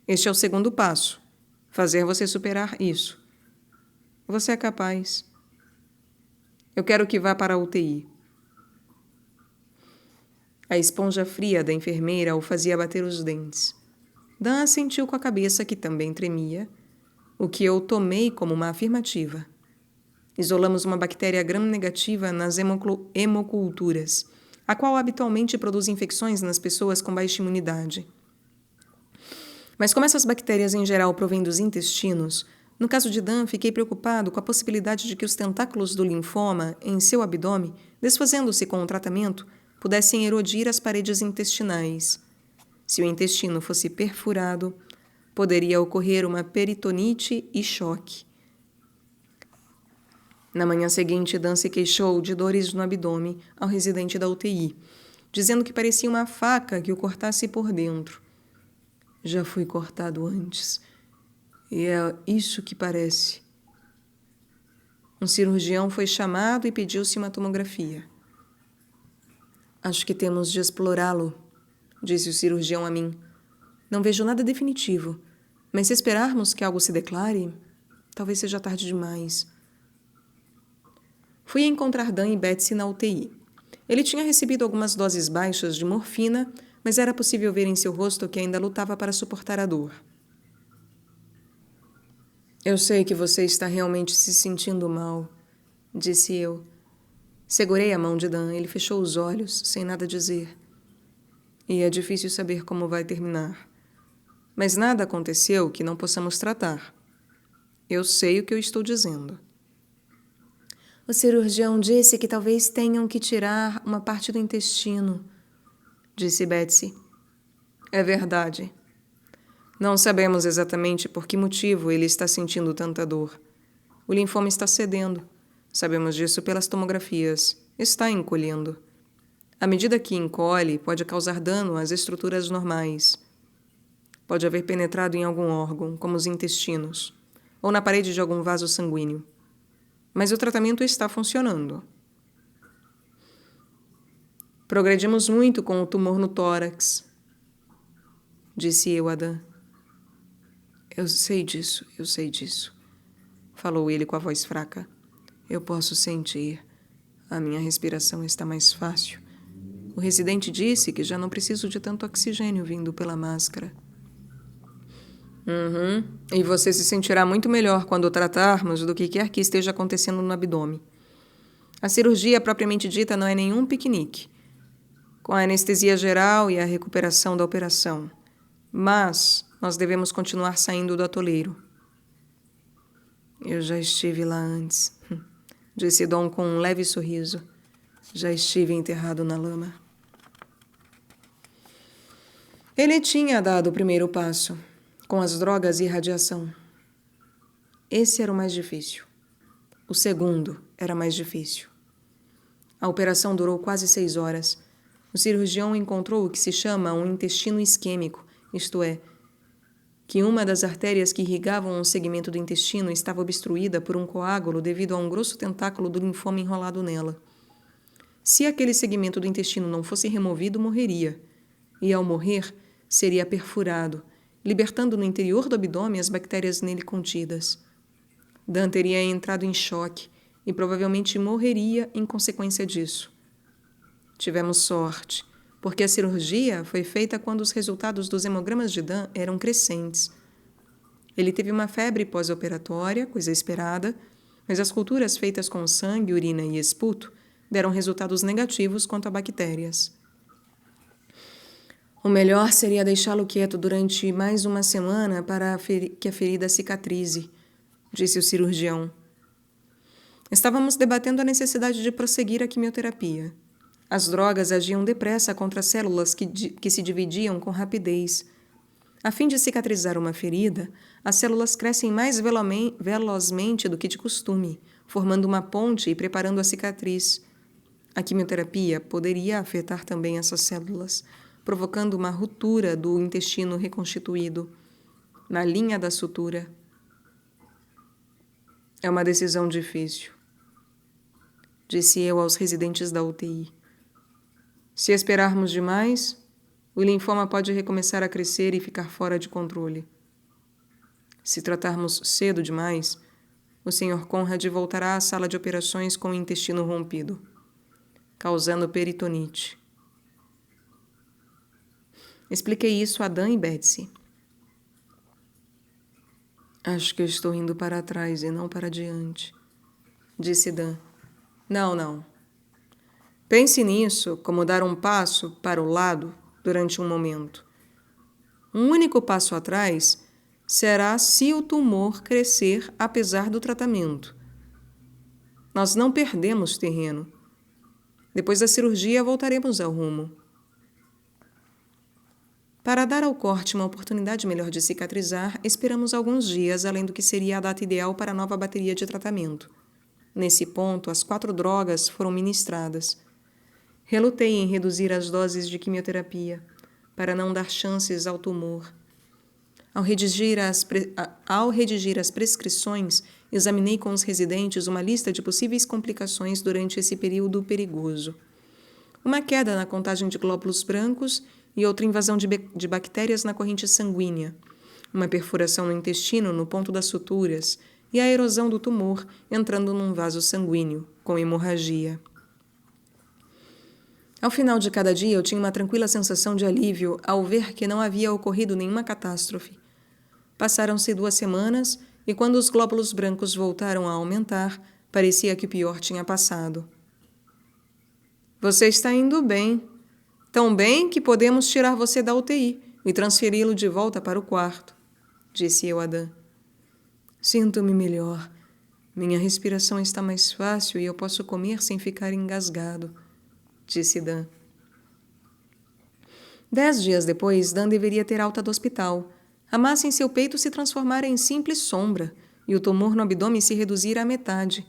Este é o segundo passo. Fazer você superar isso. Você é capaz. Eu quero que vá para a UTI. A esponja fria da enfermeira o fazia bater os dentes. Dan assentiu com a cabeça, que também tremia, o que eu tomei como uma afirmativa. Isolamos uma bactéria gram-negativa nas hemoculturas, a qual habitualmente produz infecções nas pessoas com baixa imunidade. Mas como essas bactérias em geral provêm dos intestinos, no caso de Dan, fiquei preocupado com a possibilidade de que os tentáculos do linfoma em seu abdômen, desfazendo-se com o tratamento, pudessem erodir as paredes intestinais. Se o intestino fosse perfurado, poderia ocorrer uma peritonite e choque. Na manhã seguinte, Dan se queixou de dores no abdômen ao residente da UTI, dizendo que parecia uma faca que o cortasse por dentro. Já fui cortado antes. E é isso que parece. Um cirurgião foi chamado e pediu-se uma tomografia. Acho que temos de explorá-lo, disse o cirurgião a mim. Não vejo nada definitivo, mas se esperarmos que algo se declare, talvez seja tarde demais. Fui encontrar Dan e Betsy na UTI. Ele tinha recebido algumas doses baixas de morfina, mas era possível ver em seu rosto que ainda lutava para suportar a dor. Eu sei que você está realmente se sentindo mal, disse eu. Segurei a mão de Dan, ele fechou os olhos, sem nada dizer. E é difícil saber como vai terminar. Mas nada aconteceu que não possamos tratar. Eu sei o que eu estou dizendo. O cirurgião disse que talvez tenham que tirar uma parte do intestino, disse Betsy. É verdade. Não sabemos exatamente por que motivo ele está sentindo tanta dor. O linfoma está cedendo. Sabemos disso pelas tomografias. Está encolhendo. À medida que encolhe, pode causar dano às estruturas normais. Pode haver penetrado em algum órgão, como os intestinos, ou na parede de algum vaso sanguíneo. Mas o tratamento está funcionando. Progredimos muito com o tumor no tórax, disse eu a Dan. Eu sei disso, falou ele com a voz fraca. Eu posso sentir. A minha respiração está mais fácil. O residente disse que já não preciso de tanto oxigênio vindo pela máscara. E você se sentirá muito melhor quando tratarmos do que quer que esteja acontecendo no abdômen. A cirurgia propriamente dita não é nenhum piquenique, com a anestesia geral e a recuperação da operação. Mas nós devemos continuar saindo do atoleiro. Eu já estive lá antes, disse Dom com um leve sorriso. Já estive enterrado na lama. Ele tinha dado o primeiro passo, com as drogas e radiação. Esse era o mais difícil. O segundo era mais difícil. A operação durou quase 6 horas. O cirurgião encontrou o que se chama um intestino isquêmico, isto é, que uma das artérias que irrigavam o segmento do intestino estava obstruída por um coágulo devido a um grosso tentáculo do linfoma enrolado nela. Se aquele segmento do intestino não fosse removido, morreria. E, ao morrer, seria perfurado, libertando no interior do abdômen as bactérias nele contidas. Dan teria entrado em choque e provavelmente morreria em consequência disso. Tivemos sorte, porque a cirurgia foi feita quando os resultados dos hemogramas de Dan eram crescentes. Ele teve uma febre pós-operatória, coisa esperada, mas as culturas feitas com sangue, urina e esputo deram resultados negativos quanto a bactérias. O melhor seria deixá-lo quieto durante mais uma semana para que a ferida cicatrize, disse o cirurgião. Estávamos debatendo a necessidade de prosseguir a quimioterapia. As drogas agiam depressa contra células que se dividiam com rapidez. A fim de cicatrizar uma ferida, as células crescem mais velozmente do que de costume, formando uma ponte e preparando a cicatriz. A quimioterapia poderia afetar também essas células, provocando uma ruptura do intestino reconstituído, na linha da sutura. É uma decisão difícil, disse eu aos residentes da UTI. Se esperarmos demais, o linfoma pode recomeçar a crescer e ficar fora de controle. Se tratarmos cedo demais, o Sr. Conrad voltará à sala de operações com o intestino rompido, causando peritonite. Expliquei isso a Dan e Betsy. Acho que eu estou indo para trás e não para diante, disse Dan. Não. Pense nisso como dar um passo para o lado durante um momento. Um único passo atrás será se o tumor crescer apesar do tratamento. Nós não perdemos terreno. Depois da cirurgia, voltaremos ao rumo. Para dar ao corte uma oportunidade melhor de cicatrizar, esperamos alguns dias, além do que seria a data ideal para a nova bateria de tratamento. Nesse ponto, as 4 drogas foram ministradas. Relutei em reduzir as doses de quimioterapia, para não dar chances ao tumor. Ao redigir as prescrições, examinei com os residentes uma lista de possíveis complicações durante esse período perigoso. Uma queda na contagem de glóbulos brancos e outra invasão de bactérias na corrente sanguínea, uma perfuração no intestino no ponto das suturas e a erosão do tumor entrando num vaso sanguíneo, com hemorragia. Ao final de cada dia, eu tinha uma tranquila sensação de alívio ao ver que não havia ocorrido nenhuma catástrofe. Passaram-se 2 semanas e, quando os glóbulos brancos voltaram a aumentar, parecia que o pior tinha passado. Você está indo bem. Tão bem que podemos tirar você da UTI e transferi-lo de volta para o quarto, disse eu a Dan. Sinto-me melhor. Minha respiração está mais fácil e eu posso comer sem ficar engasgado, disse Dan. 10 dias depois, Dan deveria ter alta do hospital. A massa em seu peito se transformara em simples sombra e o tumor no abdômen se reduzira à metade.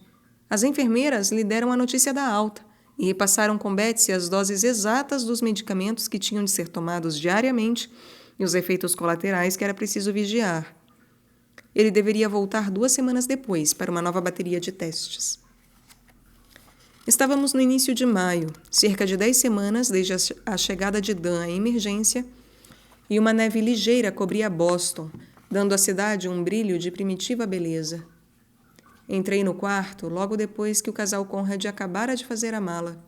As enfermeiras lhe deram a notícia da alta e repassaram com Betsy as doses exatas dos medicamentos que tinham de ser tomados diariamente e os efeitos colaterais que era preciso vigiar. Ele deveria voltar 2 semanas depois para uma nova bateria de testes. Estávamos no início de maio, cerca de 10 semanas desde a chegada de Dan à emergência, e uma neve ligeira cobria Boston, dando à cidade um brilho de primitiva beleza. Entrei no quarto logo depois que o casal Conrad acabara de fazer a mala.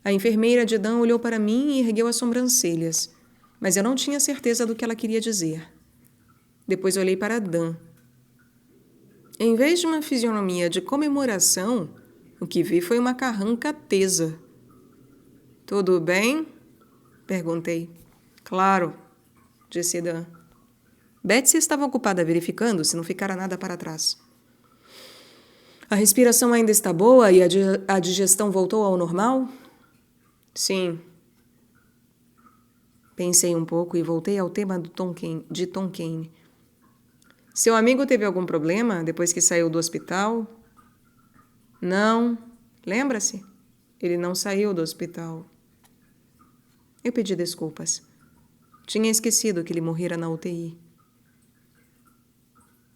A enfermeira de Dan olhou para mim e ergueu as sobrancelhas, mas eu não tinha certeza do que ela queria dizer. Depois olhei para Dan. Em vez de uma fisionomia de comemoração, o que vi foi uma carranca tesa. Tudo bem? Perguntei. Claro, disse Dan. Betsy estava ocupada verificando se não ficara nada para trás. A respiração ainda está boa e a digestão voltou ao normal? Sim. Pensei um pouco e voltei ao tema de Tom Kane. Seu amigo teve algum problema depois que saiu do hospital? Não. Lembra-se? Ele não saiu do hospital. Eu pedi desculpas. Tinha esquecido que ele morrera na UTI.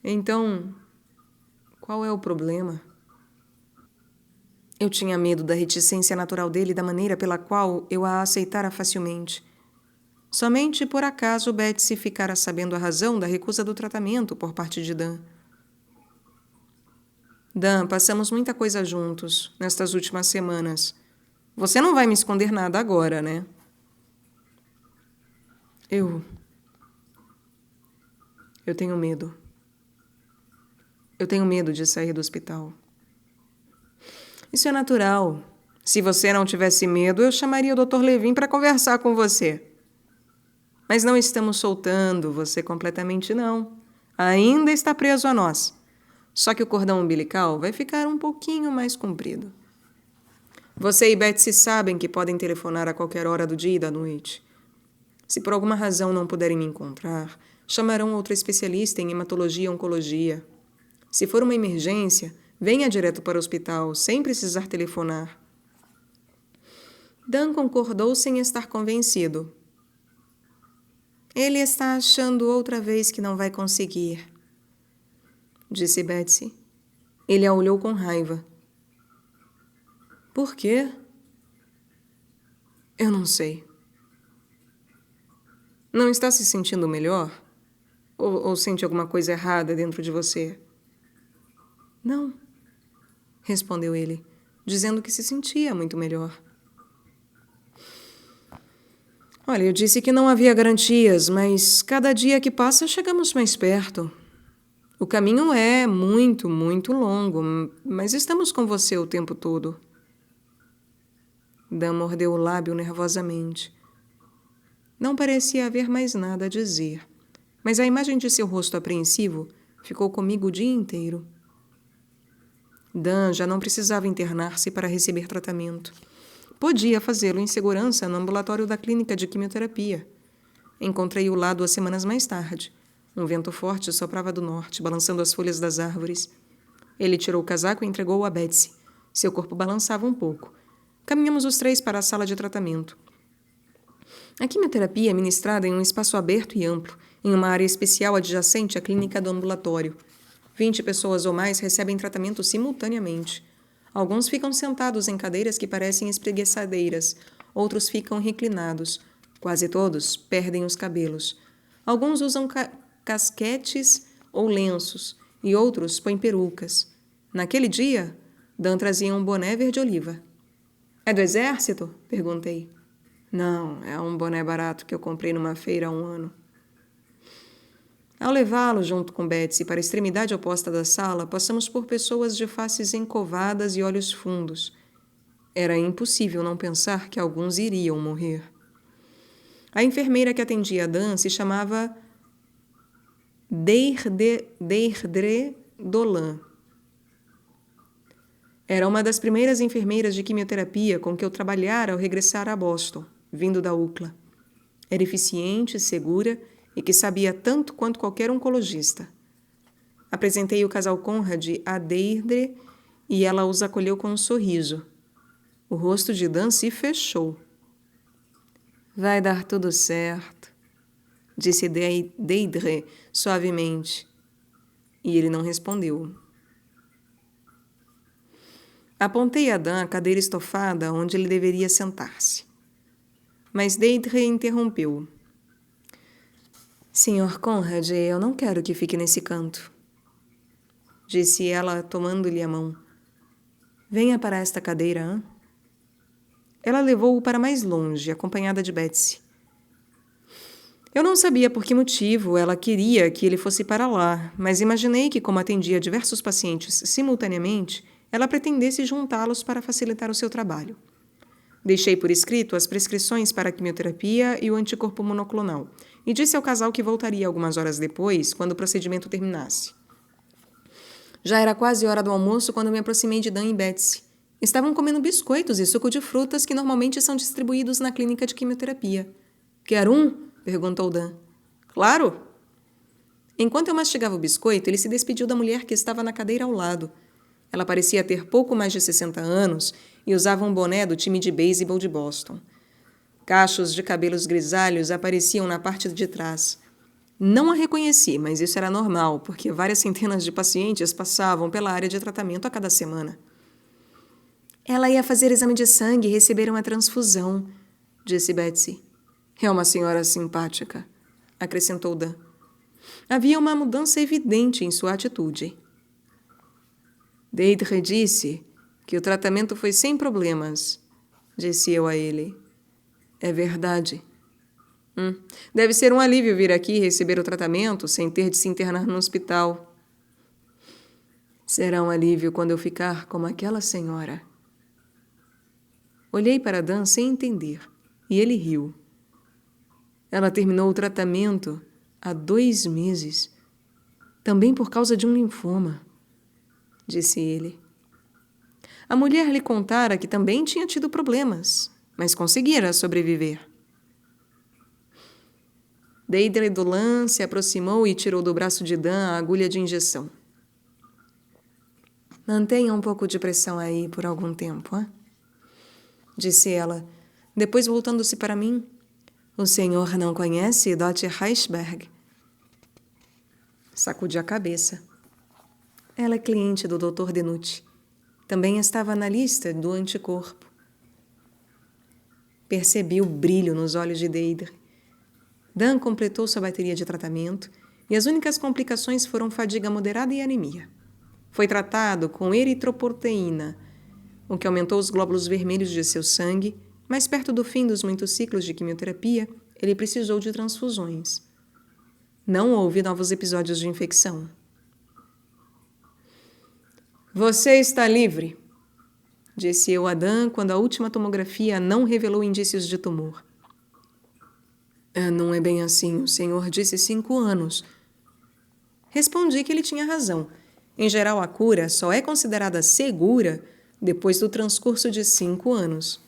Então, qual é o problema? Eu tinha medo da reticência natural dele e da maneira pela qual eu a aceitara facilmente. Somente por acaso Betsy ficara sabendo a razão da recusa do tratamento por parte de Dan. Dan, passamos muita coisa juntos nestas últimas semanas. Você não vai me esconder nada agora, né? Eu tenho medo. Eu tenho medo de sair do hospital. Isso é natural. Se você não tivesse medo, eu chamaria o Dr. Levin para conversar com você. Mas não estamos soltando você completamente, não. Ainda está preso a nós. Só que o cordão umbilical vai ficar um pouquinho mais comprido. Você e Betsy sabem que podem telefonar a qualquer hora do dia e da noite. Se por alguma razão não puderem me encontrar, chamarão outra especialista em hematologia e oncologia. Se for uma emergência, venha direto para o hospital, sem precisar telefonar. Dan concordou sem estar convencido. Ele está achando outra vez que não vai conseguir, disse Betsy. Ele a olhou com raiva. Por quê? Eu não sei. Não está se sentindo melhor? Ou sente alguma coisa errada dentro de você? Não, respondeu ele, dizendo que se sentia muito melhor. Olha, eu disse que não havia garantias, mas cada dia que passa chegamos mais perto. O caminho é muito, muito longo, mas estamos com você o tempo todo. Dan mordeu o lábio nervosamente. Não parecia haver mais nada a dizer, mas a imagem de seu rosto apreensivo ficou comigo o dia inteiro. Dan já não precisava internar-se para receber tratamento. Podia fazê-lo em segurança no ambulatório da clínica de quimioterapia. Encontrei-o lá 2 semanas mais tarde. Um vento forte soprava do norte, balançando as folhas das árvores. Ele tirou o casaco e entregou-o a Betsy. Seu corpo balançava um pouco. Caminhamos os 3 para a sala de tratamento. A quimioterapia é ministrada em um espaço aberto e amplo, em uma área especial adjacente à clínica do ambulatório. 20 pessoas ou mais recebem tratamento simultaneamente. Alguns ficam sentados em cadeiras que parecem espreguiçadeiras, outros ficam reclinados. Quase todos perdem os cabelos. Alguns usam casquetes ou lenços, e outros põem perucas. Naquele dia, Dan trazia um boné verde-oliva. É do exército? Perguntei. Não, é um boné barato que eu comprei numa feira há um ano. Ao levá-lo junto com Betsy para a extremidade oposta da sala, passamos por pessoas de faces encovadas e olhos fundos. Era impossível não pensar que alguns iriam morrer. A enfermeira que atendia a Dan se chamava Deirdre Dolan. Era uma das primeiras enfermeiras de quimioterapia com que eu trabalhara ao regressar a Boston, vindo da UCLA. Era eficiente, segura e que sabia tanto quanto qualquer oncologista. Apresentei o casal Conrad a Deirdre e ela os acolheu com um sorriso. O rosto de Dan se fechou. Vai dar tudo certo, disse Deirdre suavemente. E ele não respondeu. Apontei a Dan a cadeira estofada onde ele deveria sentar-se. Mas Deirdre interrompeu. Sr. Conrad, eu não quero que fique nesse canto, disse ela, tomando-lhe a mão. Venha para esta cadeira, hã? Ela levou-o para mais longe, acompanhada de Betsy. Eu não sabia por que motivo ela queria que ele fosse para lá, mas imaginei que, como atendia diversos pacientes simultaneamente, ela pretendesse juntá-los para facilitar o seu trabalho. Deixei por escrito as prescrições para a quimioterapia e o anticorpo monoclonal, e disse ao casal que voltaria algumas horas depois, quando o procedimento terminasse. Já era quase hora do almoço quando me aproximei de Dan e Betsy. Estavam comendo biscoitos e suco de frutas que normalmente são distribuídos na clínica de quimioterapia. Quer um? Perguntou Dan. Claro! Enquanto eu mastigava o biscoito, ele se despediu da mulher que estava na cadeira ao lado. Ela parecia ter pouco mais de 60 anos e usava um boné do time de beisebol de Boston. Cachos de cabelos grisalhos apareciam na parte de trás. Não a reconheci, mas isso era normal, porque várias centenas de pacientes passavam pela área de tratamento a cada semana. Ela ia fazer exame de sangue e receber uma transfusão, disse Betsy. É uma senhora simpática, acrescentou Dan. Havia uma mudança evidente em sua atitude. Deidre disse que o tratamento foi sem problemas, disse eu a ele. É verdade. Deve ser um alívio vir aqui e receber o tratamento sem ter de se internar no hospital. Será um alívio quando eu ficar como aquela senhora. Olhei para Dan sem entender, e ele riu. Ela terminou o tratamento há 2 meses, também por causa de um linfoma, disse ele. A mulher lhe contara que também tinha tido problemas, mas conseguira sobreviver. Deidre Dolan se aproximou e tirou do braço de Dan a agulha de injeção. Mantenha um pouco de pressão aí por algum tempo, hein? Disse ela, depois voltando-se para mim. O senhor não conhece Dr. Heisenberg? Sacudi a cabeça. Ela é cliente do Dr. Denucci. Também estava na lista do anticorpo. Percebi o brilho nos olhos de Deidre. Dan completou sua bateria de tratamento e as únicas complicações foram fadiga moderada e anemia. Foi tratado com eritroproteína, o que aumentou os glóbulos vermelhos de seu sangue, mas perto do fim dos muitos ciclos de quimioterapia, ele precisou de transfusões. Não houve novos episódios de infecção. Você está livre, disse eu a Dan quando a última tomografia não revelou indícios de tumor. Não é bem assim, o senhor disse 5 anos. Respondi que ele tinha razão. Em geral, a cura só é considerada segura depois do transcurso de 5 anos.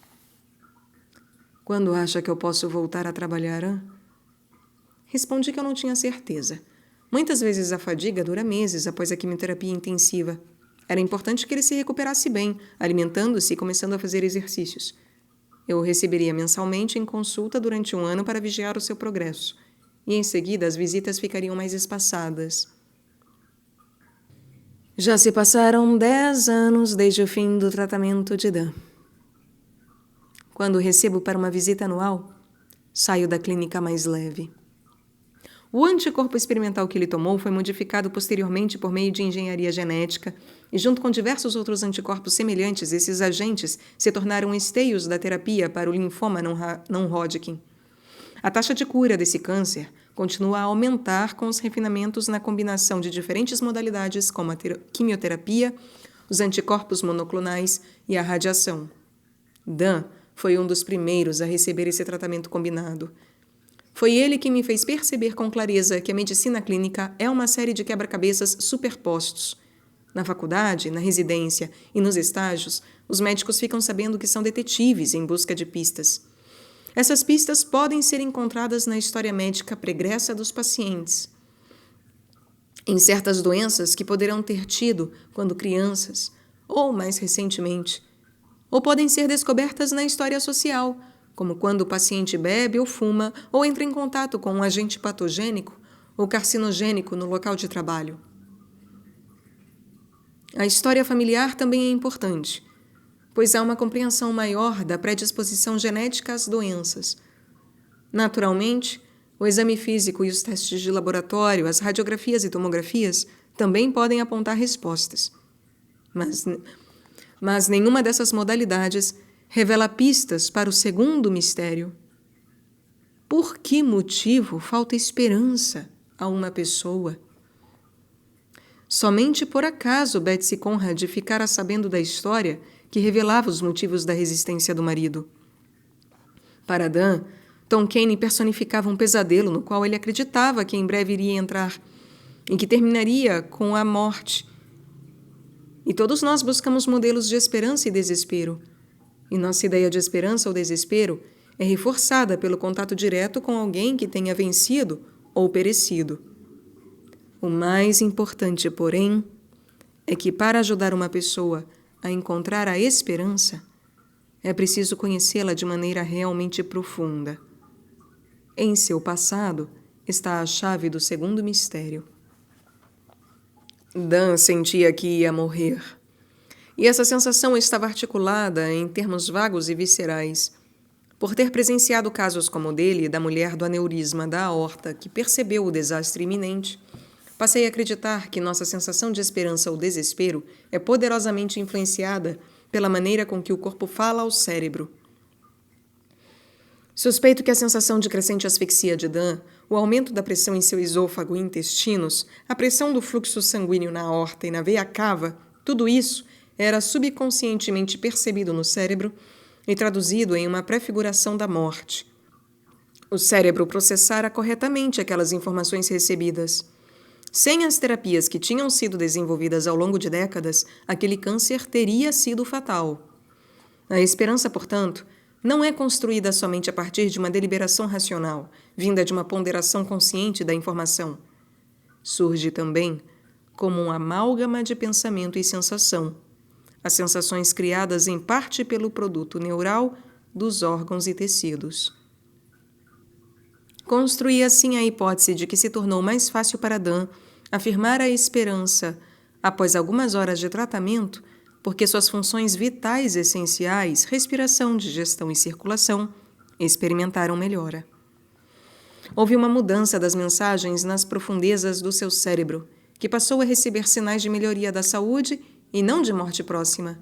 Quando acha que eu posso voltar a trabalhar, hein? Respondi que eu não tinha certeza. Muitas vezes a fadiga dura meses após a quimioterapia intensiva. Era importante que ele se recuperasse bem, alimentando-se e começando a fazer exercícios. Eu o receberia mensalmente em consulta durante 1 ano para vigiar o seu progresso. E em seguida as visitas ficariam mais espaçadas. Já se passaram 10 anos desde o fim do tratamento de Dan. Quando o recebo para uma visita anual, saio da clínica mais leve. O anticorpo experimental que ele tomou foi modificado posteriormente por meio de engenharia genética e, junto com diversos outros anticorpos semelhantes, esses agentes se tornaram esteios da terapia para o linfoma não Hodgkin. A taxa de cura desse câncer continua a aumentar com os refinamentos na combinação de diferentes modalidades como a quimioterapia, os anticorpos monoclonais e a radiação. Dan foi um dos primeiros a receber esse tratamento combinado. Foi ele que me fez perceber com clareza que a medicina clínica é uma série de quebra-cabeças superpostos. Na faculdade, na residência e nos estágios, os médicos ficam sabendo que são detetives em busca de pistas. Essas pistas podem ser encontradas na história médica pregressa dos pacientes, em certas doenças que poderão ter tido quando crianças, ou mais recentemente, ou podem ser descobertas na história social, como quando o paciente bebe ou fuma ou entra em contato com um agente patogênico ou carcinogênico no local de trabalho. A história familiar também é importante, pois há uma compreensão maior da predisposição genética às doenças. Naturalmente, o exame físico e os testes de laboratório, as radiografias e tomografias também podem apontar respostas. Mas nenhuma dessas modalidades revela pistas para o segundo mistério. Por que motivo falta esperança a uma pessoa? Somente por acaso Betsy Conrad ficara sabendo da história que revelava os motivos da resistência do marido. Para Dan, Tom Kane personificava um pesadelo no qual ele acreditava que em breve iria entrar e que terminaria com a morte. E todos nós buscamos modelos de esperança e desespero. E nossa ideia de esperança ou desespero é reforçada pelo contato direto com alguém que tenha vencido ou perecido. O mais importante, porém, é que para ajudar uma pessoa a encontrar a esperança, é preciso conhecê-la de maneira realmente profunda. Em seu passado está a chave do segundo mistério. Dan sentia que ia morrer. E essa sensação estava articulada em termos vagos e viscerais. Por ter presenciado casos como o dele e da mulher do aneurisma da aorta que percebeu o desastre iminente, passei a acreditar que nossa sensação de esperança ou desespero é poderosamente influenciada pela maneira com que o corpo fala ao cérebro. Suspeito que a sensação de crescente asfixia de Dan, o aumento da pressão em seu esôfago e intestinos, a pressão do fluxo sanguíneo na aorta e na veia cava, tudo isso era subconscientemente percebido no cérebro e traduzido em uma prefiguração da morte. O cérebro processara corretamente aquelas informações recebidas. Sem as terapias que tinham sido desenvolvidas ao longo de décadas, aquele câncer teria sido fatal. A esperança, portanto, não é construída somente a partir de uma deliberação racional, vinda de uma ponderação consciente da informação. Surge também como um amálgama de pensamento e sensação, as sensações criadas em parte pelo produto neural dos órgãos e tecidos. Construí assim a hipótese de que se tornou mais fácil para Dan afirmar a esperança após algumas horas de tratamento, porque suas funções vitais essenciais, respiração, digestão e circulação, experimentaram melhora. Houve uma mudança das mensagens nas profundezas do seu cérebro, que passou a receber sinais de melhoria da saúde e não de morte próxima.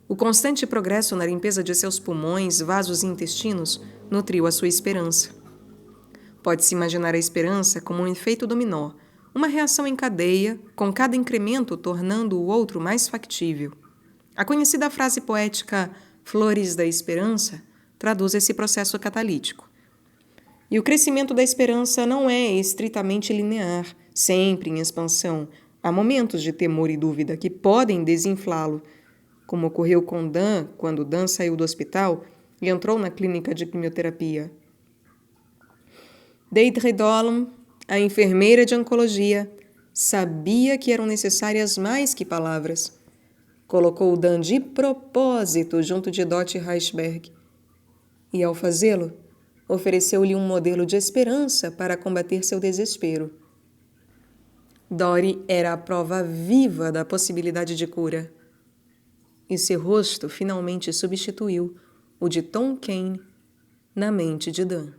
O constante progresso na limpeza de seus pulmões, vasos e intestinos nutriu a sua esperança. Pode-se imaginar a esperança como um efeito dominó, uma reação em cadeia, com cada incremento tornando o outro mais factível. A conhecida frase poética "flores da esperança" traduz esse processo catalítico. E o crescimento da esperança não é estritamente linear, sempre em expansão. Há momentos de temor e dúvida que podem desinflá-lo, como ocorreu com Dan quando Dan saiu do hospital e entrou na clínica de quimioterapia. Deidre Dollum, a enfermeira de oncologia, sabia que eram necessárias mais que palavras. Colocou Dan de propósito junto de Dot Reichberg. E, ao fazê-lo, ofereceu-lhe um modelo de esperança para combater seu desespero. Dori era a prova viva da possibilidade de cura. E seu rosto finalmente substituiu o de Tom Kane na mente de Dan.